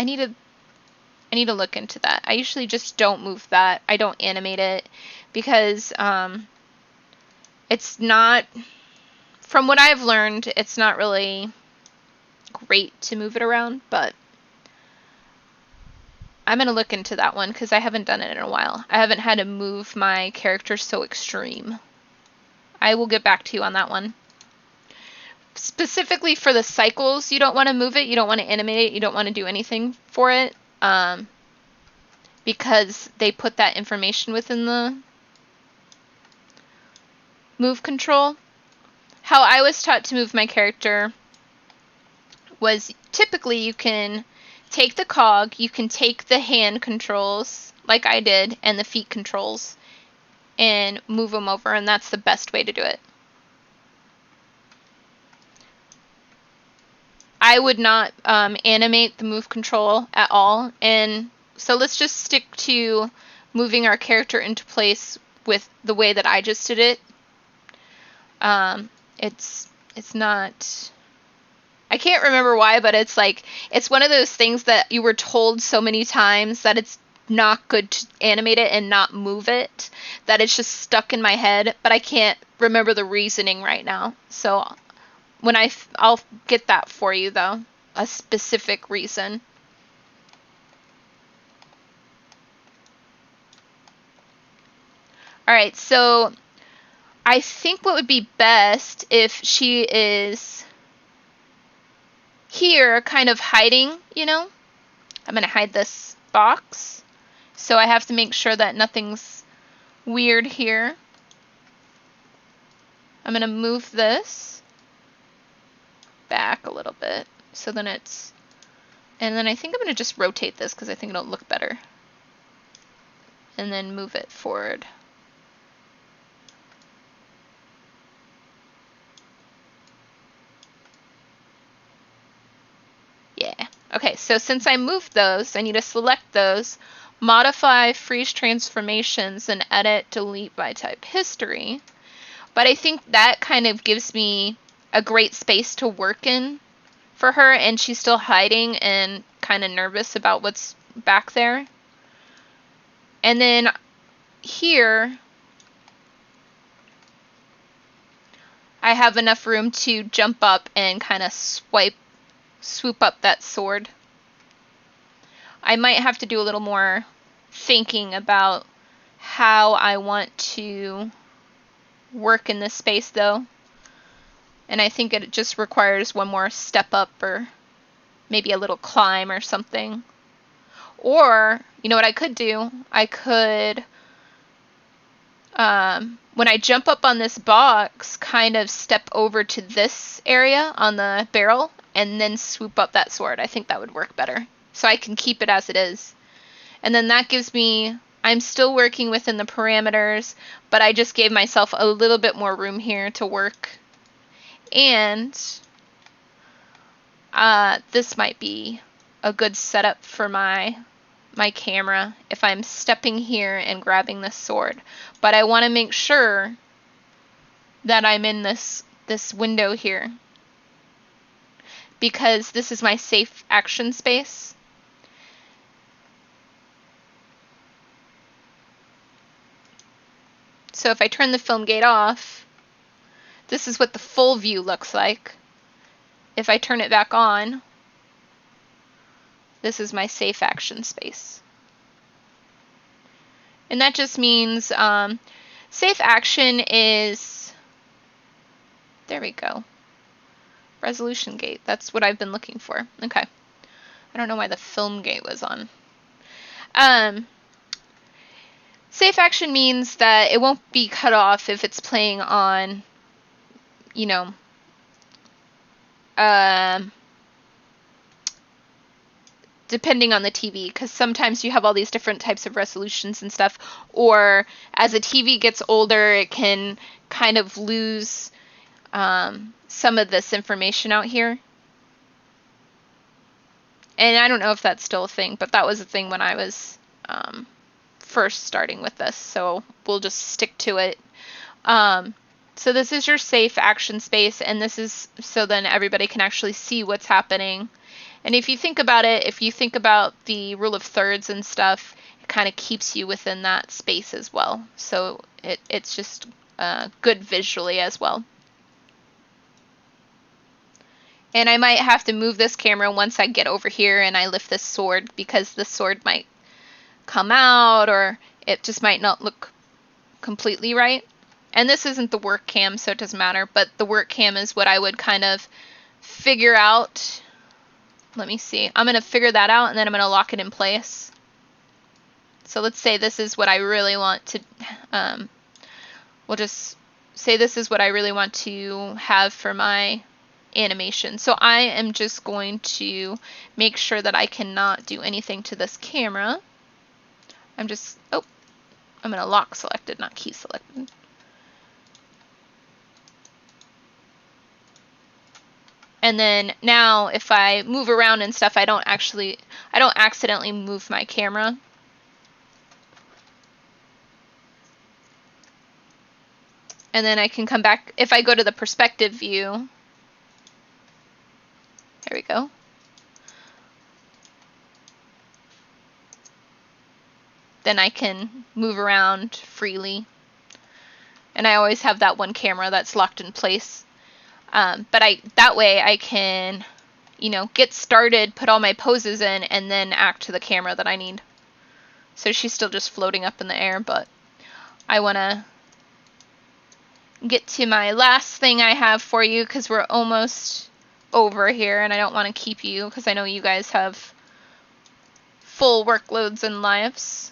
need to look into that. I usually just don't move that. I don't animate it because it's not, from what I've learned, it's not really great to move it around, but I'm going to look into that one because I haven't done it in a while. I haven't had to move my character so extreme. I will get back to you on that one. specifically for the cycles, you don't want to move it, you don't want to animate it, you don't want to do anything for it, because they put that information within the move control. How I was taught to move my character was typically you can take the cog, you can take the hand controls, like I did, and the feet controls, and move them over, and that's the best way to do it. I would not animate the move control at all, and so let's just stick to moving our character into place with the way that I just did it. It's not, I can't remember why, but it's like, it's one of those things that you were told so many times that it's not good to animate it and not move it, that it's just stuck in my head, but I can't remember the reasoning right now. So when I'll get that for you though, a specific reason. All right, so I think what would be best if she is here kind of hiding, you know? I'm going to hide this box. So I have to make sure that nothing's weird here. I'm going to move this back a little bit. So then it's, and then I think I'm going to just rotate this because I think it'll look better. And then move it forward. Yeah. Okay, so since I moved those, I need to select those, modify, freeze transformations, and edit, delete by type history. But I think that kind of gives me a great space to work in for her, and she's still hiding and kind of nervous about what's back there. And then here, I have enough room to jump up and kind of swoop up that sword. I might have to do a little more thinking about how I want to work in this space though. And I think it just requires one more step up or maybe a little climb or something. Or, you know what I could do? I could, when I jump up on this box, kind of step over to this area on the barrel and then swoop up that sword. I think that would work better. So I can keep it as it is. And then that gives me, I'm still working within the parameters, but I just gave myself a little bit more room here to work. And this might be a good setup for my camera if I'm stepping here and grabbing this sword. But I want to make sure that I'm in this window here, because this is my safe action space. So if I turn the film gate off, this is what the full view looks like. If I turn it back on, this is my safe action space. And that just means safe action is, there we go, resolution gate. That's what I've been looking for. Okay. I don't know why the film gate was on. Safe action means that it won't be cut off if it's playing on, you know, depending on the TV, because sometimes you have all these different types of resolutions and stuff, or as a TV gets older, it can kind of lose some of this information out here. And I don't know if that's still a thing, but that was a thing when I was first starting with this, so we'll just stick to it. So this is your safe action space, and this is so then everybody can actually see what's happening. And if you think about it, if you think about the rule of thirds and stuff, it kind of keeps you within that space as well. So it's just good visually as well. And I might have to move this camera once I get over here and I lift this sword, because the sword might come out or it just might not look completely right. And this isn't the work cam, so it doesn't matter, but the work cam is what I would kind of figure out. Let me see. I'm going to figure that out, and then I'm going to lock it in place. So let's say this is what I really want to, we'll just say this is what I really want to have for my animation. So I am just going to make sure that I cannot do anything to this camera. I'm going to lock selected, not key selected. And then now if I move around and stuff, I don't accidentally move my camera. And then I can come back, if I go to the perspective view, there we go. Then I can move around freely. And I always have that one camera that's locked in place. But that way I can, get started, put all my poses in, and then act to the camera that I need. So she's still just floating up in the air, but I want to get to my last thing I have for you because we're almost over here, and I don't want to keep you because I know you guys have full workloads and lives.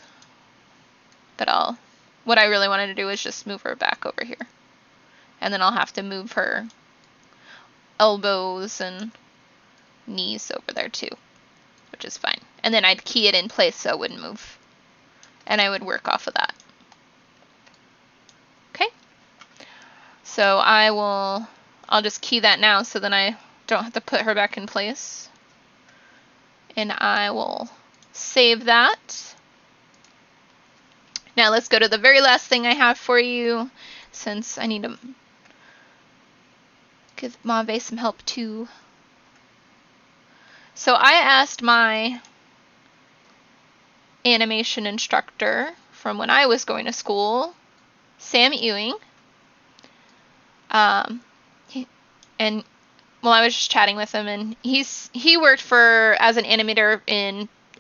But what I really wanted to do is just move her back over here. And then I'll have to move her elbows and knees over there too, which is fine. And then I'd key it in place so it wouldn't move. And I would work off of that. Okay. So I'll just key that now so then I don't have to put her back in place. And I will save that. Now let's go to the very last thing I have for you, since I need to give Mave some help too. So I asked my animation instructor from when I was going to school, Sam Ewing, I was just chatting with him, and he worked as an animator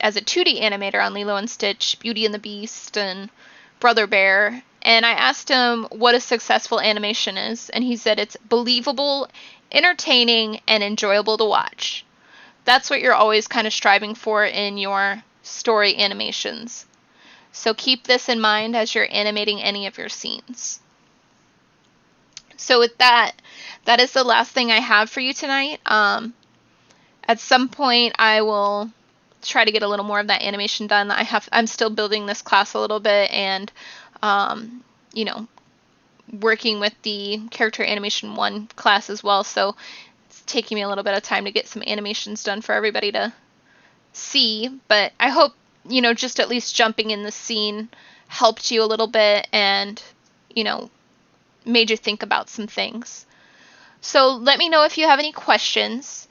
as a 2D animator on Lilo and Stitch, Beauty and the Beast, and Brother Bear. And I asked him what a successful animation is, and he said it's believable, entertaining, and enjoyable to watch. That's what you're always kind of striving for in your story animations. So keep this in mind as you're animating any of your scenes. So with that is the last thing I have for you tonight. At some point I will try to get a little more of that animation done. I'm still building this class a little bit, and working with the Character Animation 1 class as well, so it's taking me a little bit of time to get some animations done for everybody to see. But I hope, just at least jumping in the scene helped you a little bit and, made you think about some things. So let me know if you have any questions.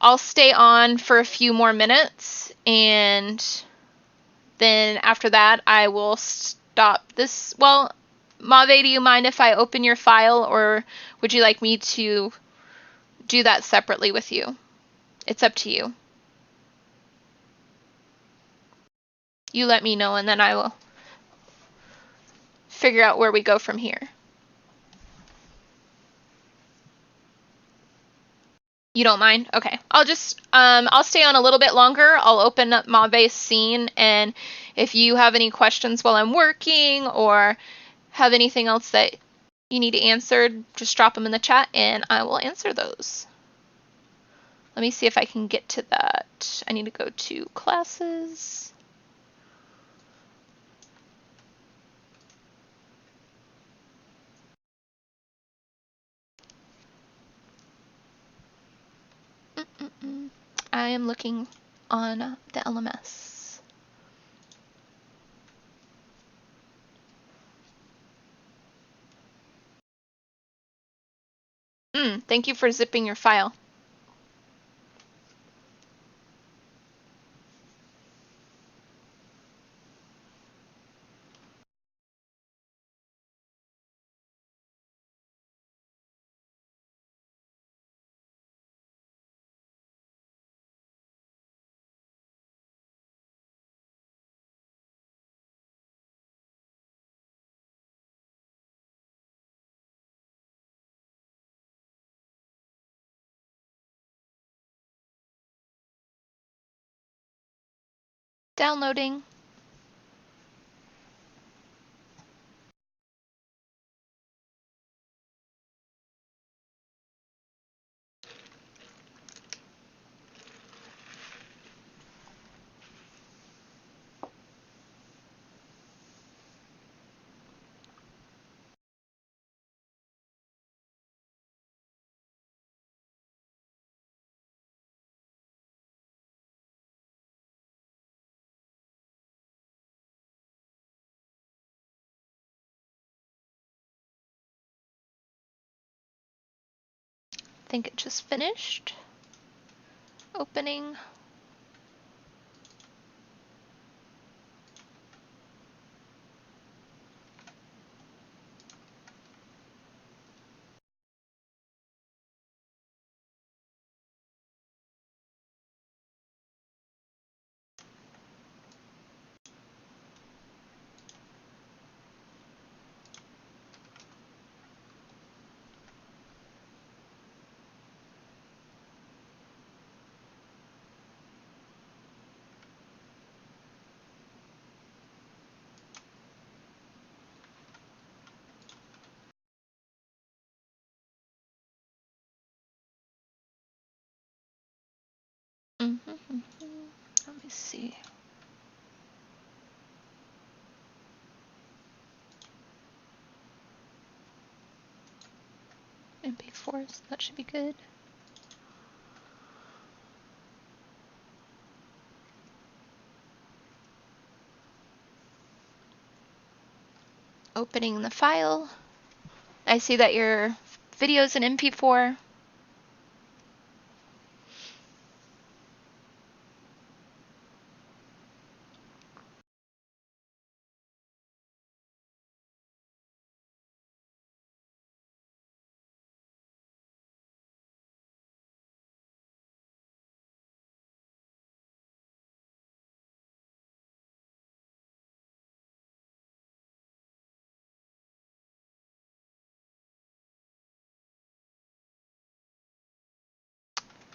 I'll stay on for a few more minutes, and then after that I will stop this. Well, Mave, do you mind if I open your file, or would you like me to do that separately with you? It's up to you. You let me know, and then I will figure out where we go from here. You don't mind? Okay. I'll stay on a little bit longer. I'll open up Mave's scene, and if you have any questions while I'm working or have anything else that you need answered, just drop them in the chat and I will answer those. Let me see if I can get to that. I need to go to classes. I am looking on the LMS. Thank you for zipping your file. Downloading. I think it just finished. Opening. Let me see. MP4s, that should be good. Opening the file. I see that your video's an MP4.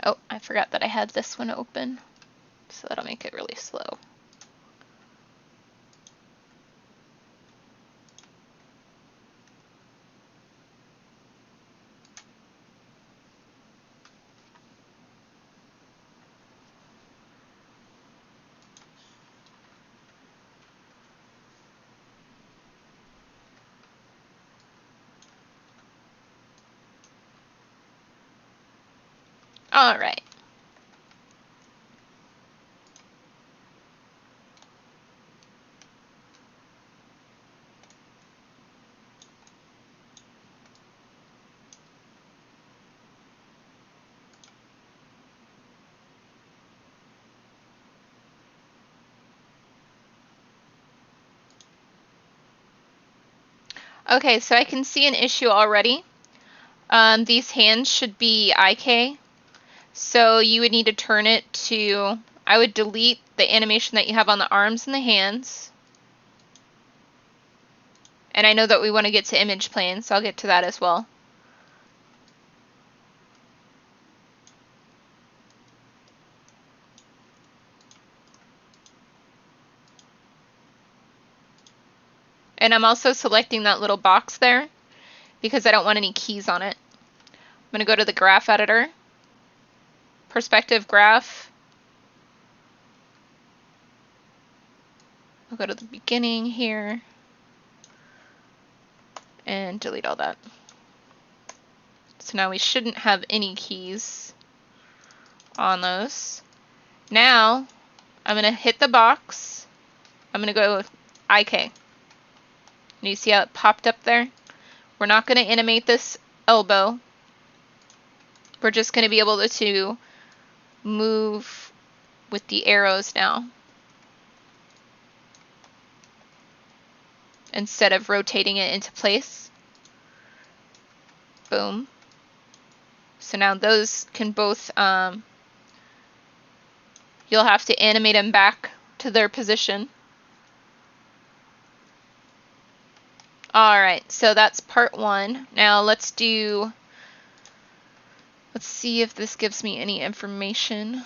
Oh, I forgot that I had this one open, so that'll make it really slow. All right. Okay, so I can see an issue already. These hands should be IK. So you would need to turn it to, I would delete the animation that you have on the arms and the hands. And I know that we want to get to image plane, so I'll get to that as well. And I'm also selecting that little box there because I don't want any keys on it. I'm going to go to the graph editor, perspective graph. I'll go to the beginning here and delete all that. So now we shouldn't have any keys on those. Now I'm going to hit the box. I'm going to go with IK. And you see how it popped up there? We're not going to animate this elbow. We're just going to be able to move with the arrows now, instead of rotating it into place. Boom. So now those can both, you'll have to animate them back to their position. All right, so that's part one. Now let's see if this gives me any information.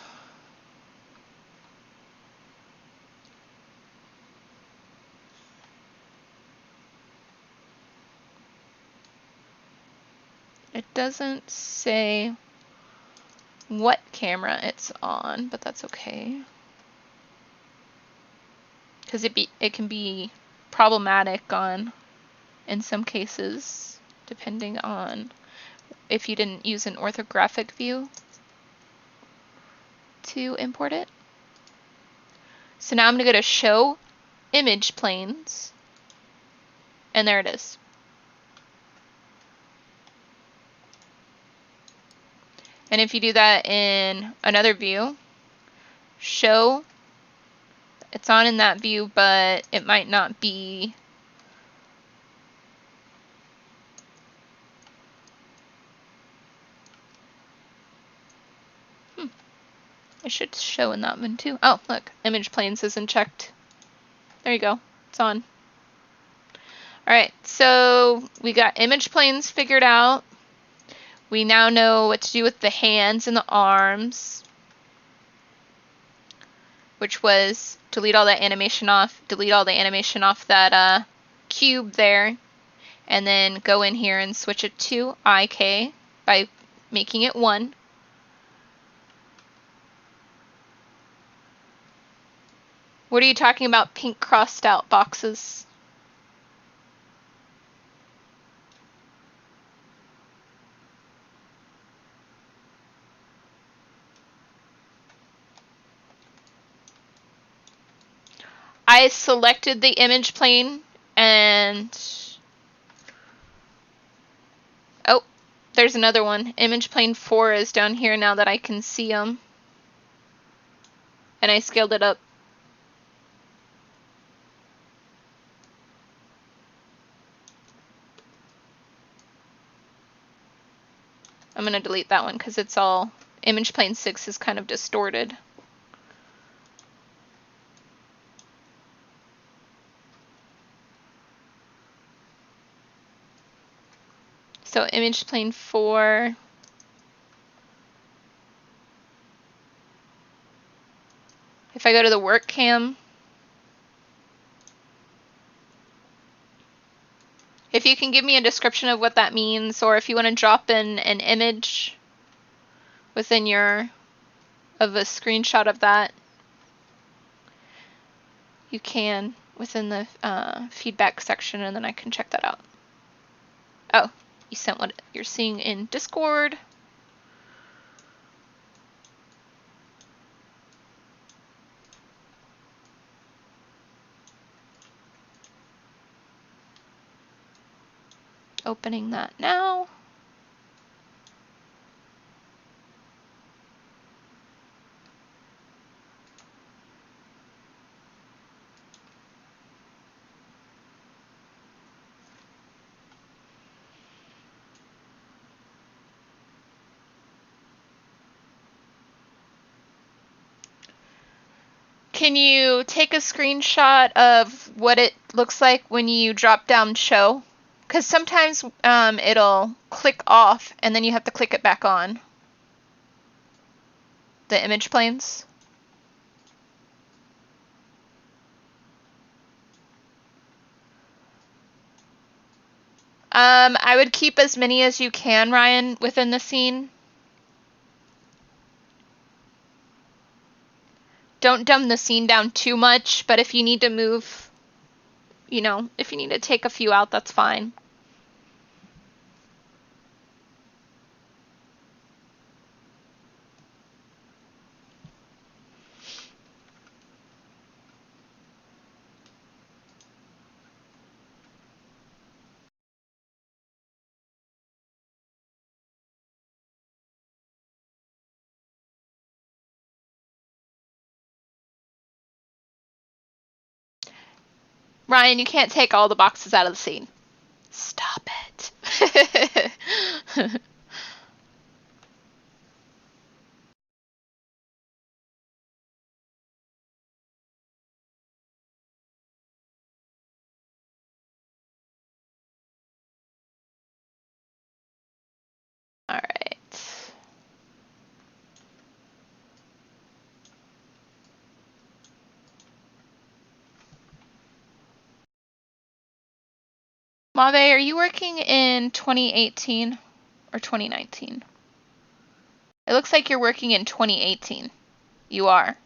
It doesn't say what camera it's on, but that's okay. Because it can be problematic in some cases, depending on if you didn't use an orthographic view to import it. So now I'm going to go to Show Image Planes, and there it is. And if you do that in another view, show, it's on in that view, but it might not be it should show in that one too. Oh, look, image planes isn't checked. There you go, it's on. Alright, so we got image planes figured out. We now know what to do with the hands and the arms, which was delete all that animation off that cube there, and then go in here and switch it to IK by making it 1. What are you talking about, pink crossed out boxes? I selected the image plane and oh, there's another one. Image plane 4 is down here now that I can see them. And I scaled it up. I'm going to delete that one because it's all, image plane 6 is kind of distorted. So image plane 4. If I go to the work cam, if you can give me a description of what that means, or if you want to drop in an image within of a screenshot of that, you can within the feedback section, and then I can check that out. Oh, you sent what you're seeing in Discord. Opening that now. Can you take a screenshot of what it looks like when you drop down show? Because sometimes it'll click off and then you have to click it back on. The image planes. I would keep as many as you can, Ryan, within the scene. Don't dumb the scene down too much, but if you need to move, if you need to take a few out, that's fine. Ryan, you can't take all the boxes out of the scene. Stop it. All right. Mave, are you working in 2018? or 2019? It looks like you're working in 2018. You are.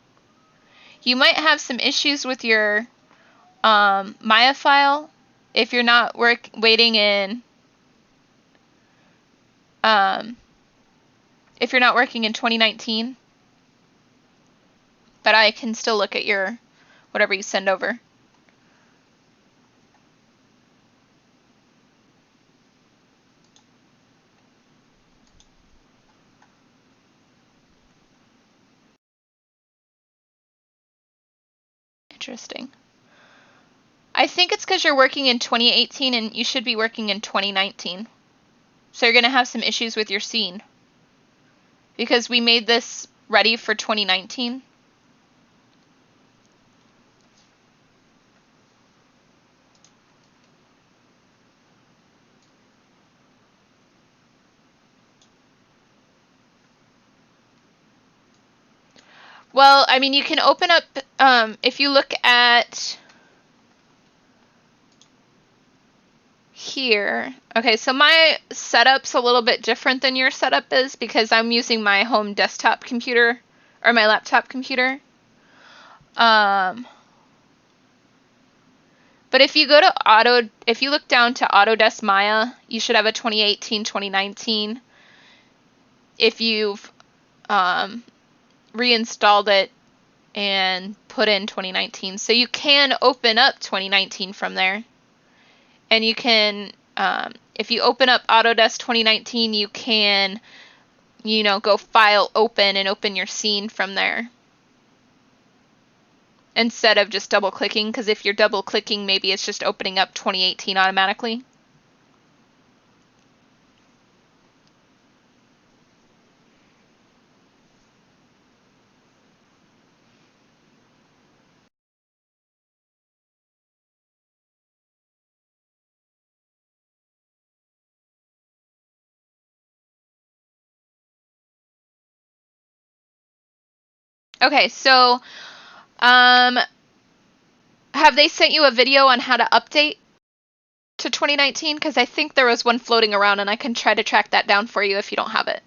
You might have some issues with your Maya file if you're not waiting in if you're not working in 2019. But I can still look at your whatever you send over. Interesting. I think it's because you're working in 2018 and you should be working in 2019. So you're going to have some issues with your scene. Because we made this ready for 2019. Well, I mean, you can open up, if you look at here. Okay, so my setup's a little bit different than your setup is because I'm using my home desktop computer or my laptop computer. But if you go to if you look down to Autodesk Maya, you should have a 2018, 2019. If you've reinstalled it and put in 2019. So you can open up 2019 from there. And you can, if you open up Autodesk 2019, you can, go File, Open, and open your scene from there. Instead of just double clicking, because if you're double clicking, maybe it's just opening up 2018 automatically. Okay, so have they sent you a video on how to update to 2019? Because I think there was one floating around and I can try to track that down for you if you don't have it.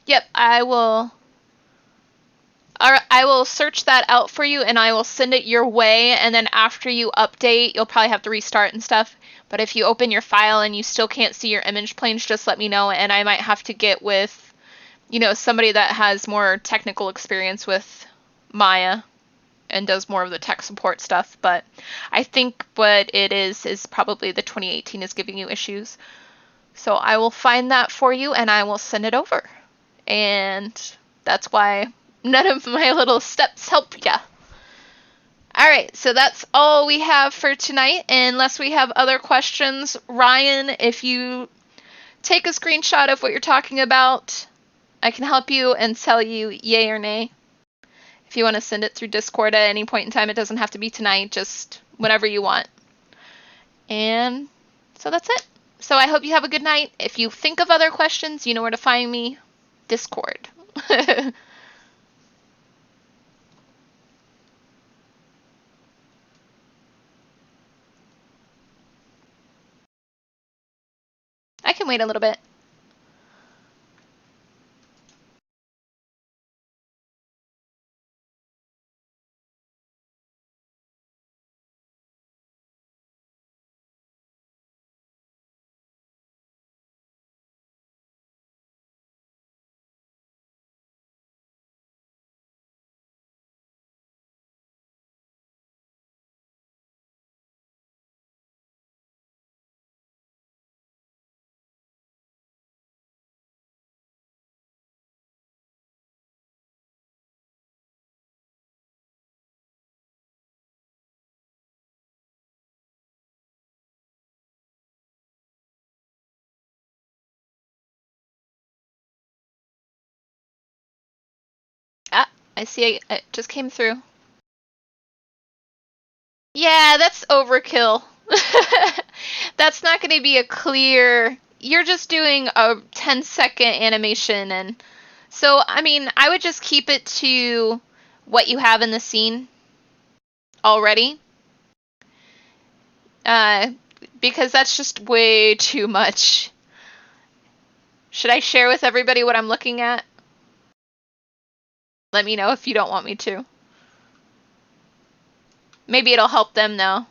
Yep, I will search that out for you and I will send it your way, and then after you update, you'll probably have to restart and stuff. But if you open your file and you still can't see your image planes, just let me know and I might have to get with, somebody that has more technical experience with Maya and does more of the tech support stuff. But I think what it is probably the 2018 is giving you issues. So I will find that for you and I will send it over. And that's why none of my little steps help ya. Alright, so that's all we have for tonight. Unless we have other questions, Ryan, if you take a screenshot of what you're talking about, I can help you and tell you yay or nay. If you want to send it through Discord at any point in time, it doesn't have to be tonight, just whenever you want. And so that's it. So I hope you have a good night. If you think of other questions, you know where to find me. Discord. I can wait a little bit. I see it just came through. Yeah, that's overkill. That's not going to be a clear... You're just doing a 10-second animation, and so, I mean, I would just keep it to what you have in the scene already. Because that's just way too much. Should I share with everybody what I'm looking at? Let me know if you don't want me to. Maybe it'll help them though.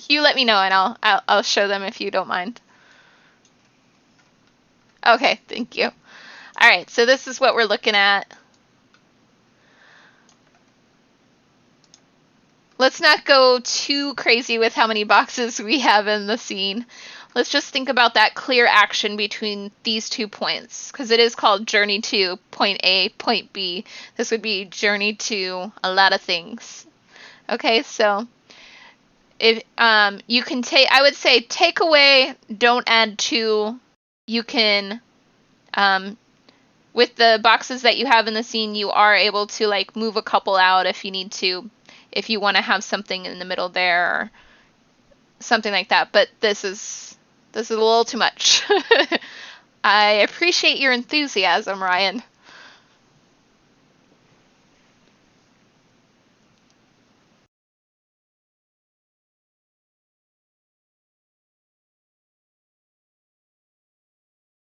You let me know and I'll show them if you don't mind. Okay, thank you. All right, so this is what we're looking at. Let's not go too crazy with how many boxes we have in the scene. Let's just think about that clear action between these 2 points, because it is called journey to point A, point B. This would be journey to a lot of things. Okay, so if you can take, I would say take away, don't add to. You can, with the boxes that you have in the scene, you are able to like move a couple out if you need to, if you want to have something in the middle there or something like that. But this is a little too much. I appreciate your enthusiasm, Ryan.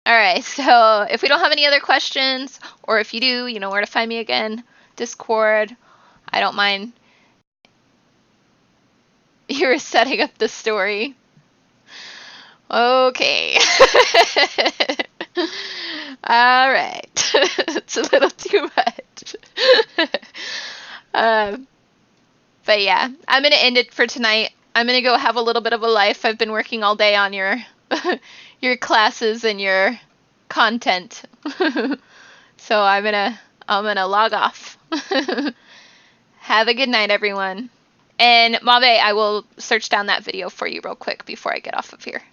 All right, so if we don't have any other questions, or if you do, you know where to find me again. Discord. I don't mind. You're setting up the story. Okay. All right. It's a little too much. But yeah, I'm going to end it for tonight. I'm going to go have a little bit of a life. I've been working all day on your classes and your content. So I'm going to log off. Have a good night, everyone. And Mave, I will search down that video for you real quick before I get off of here.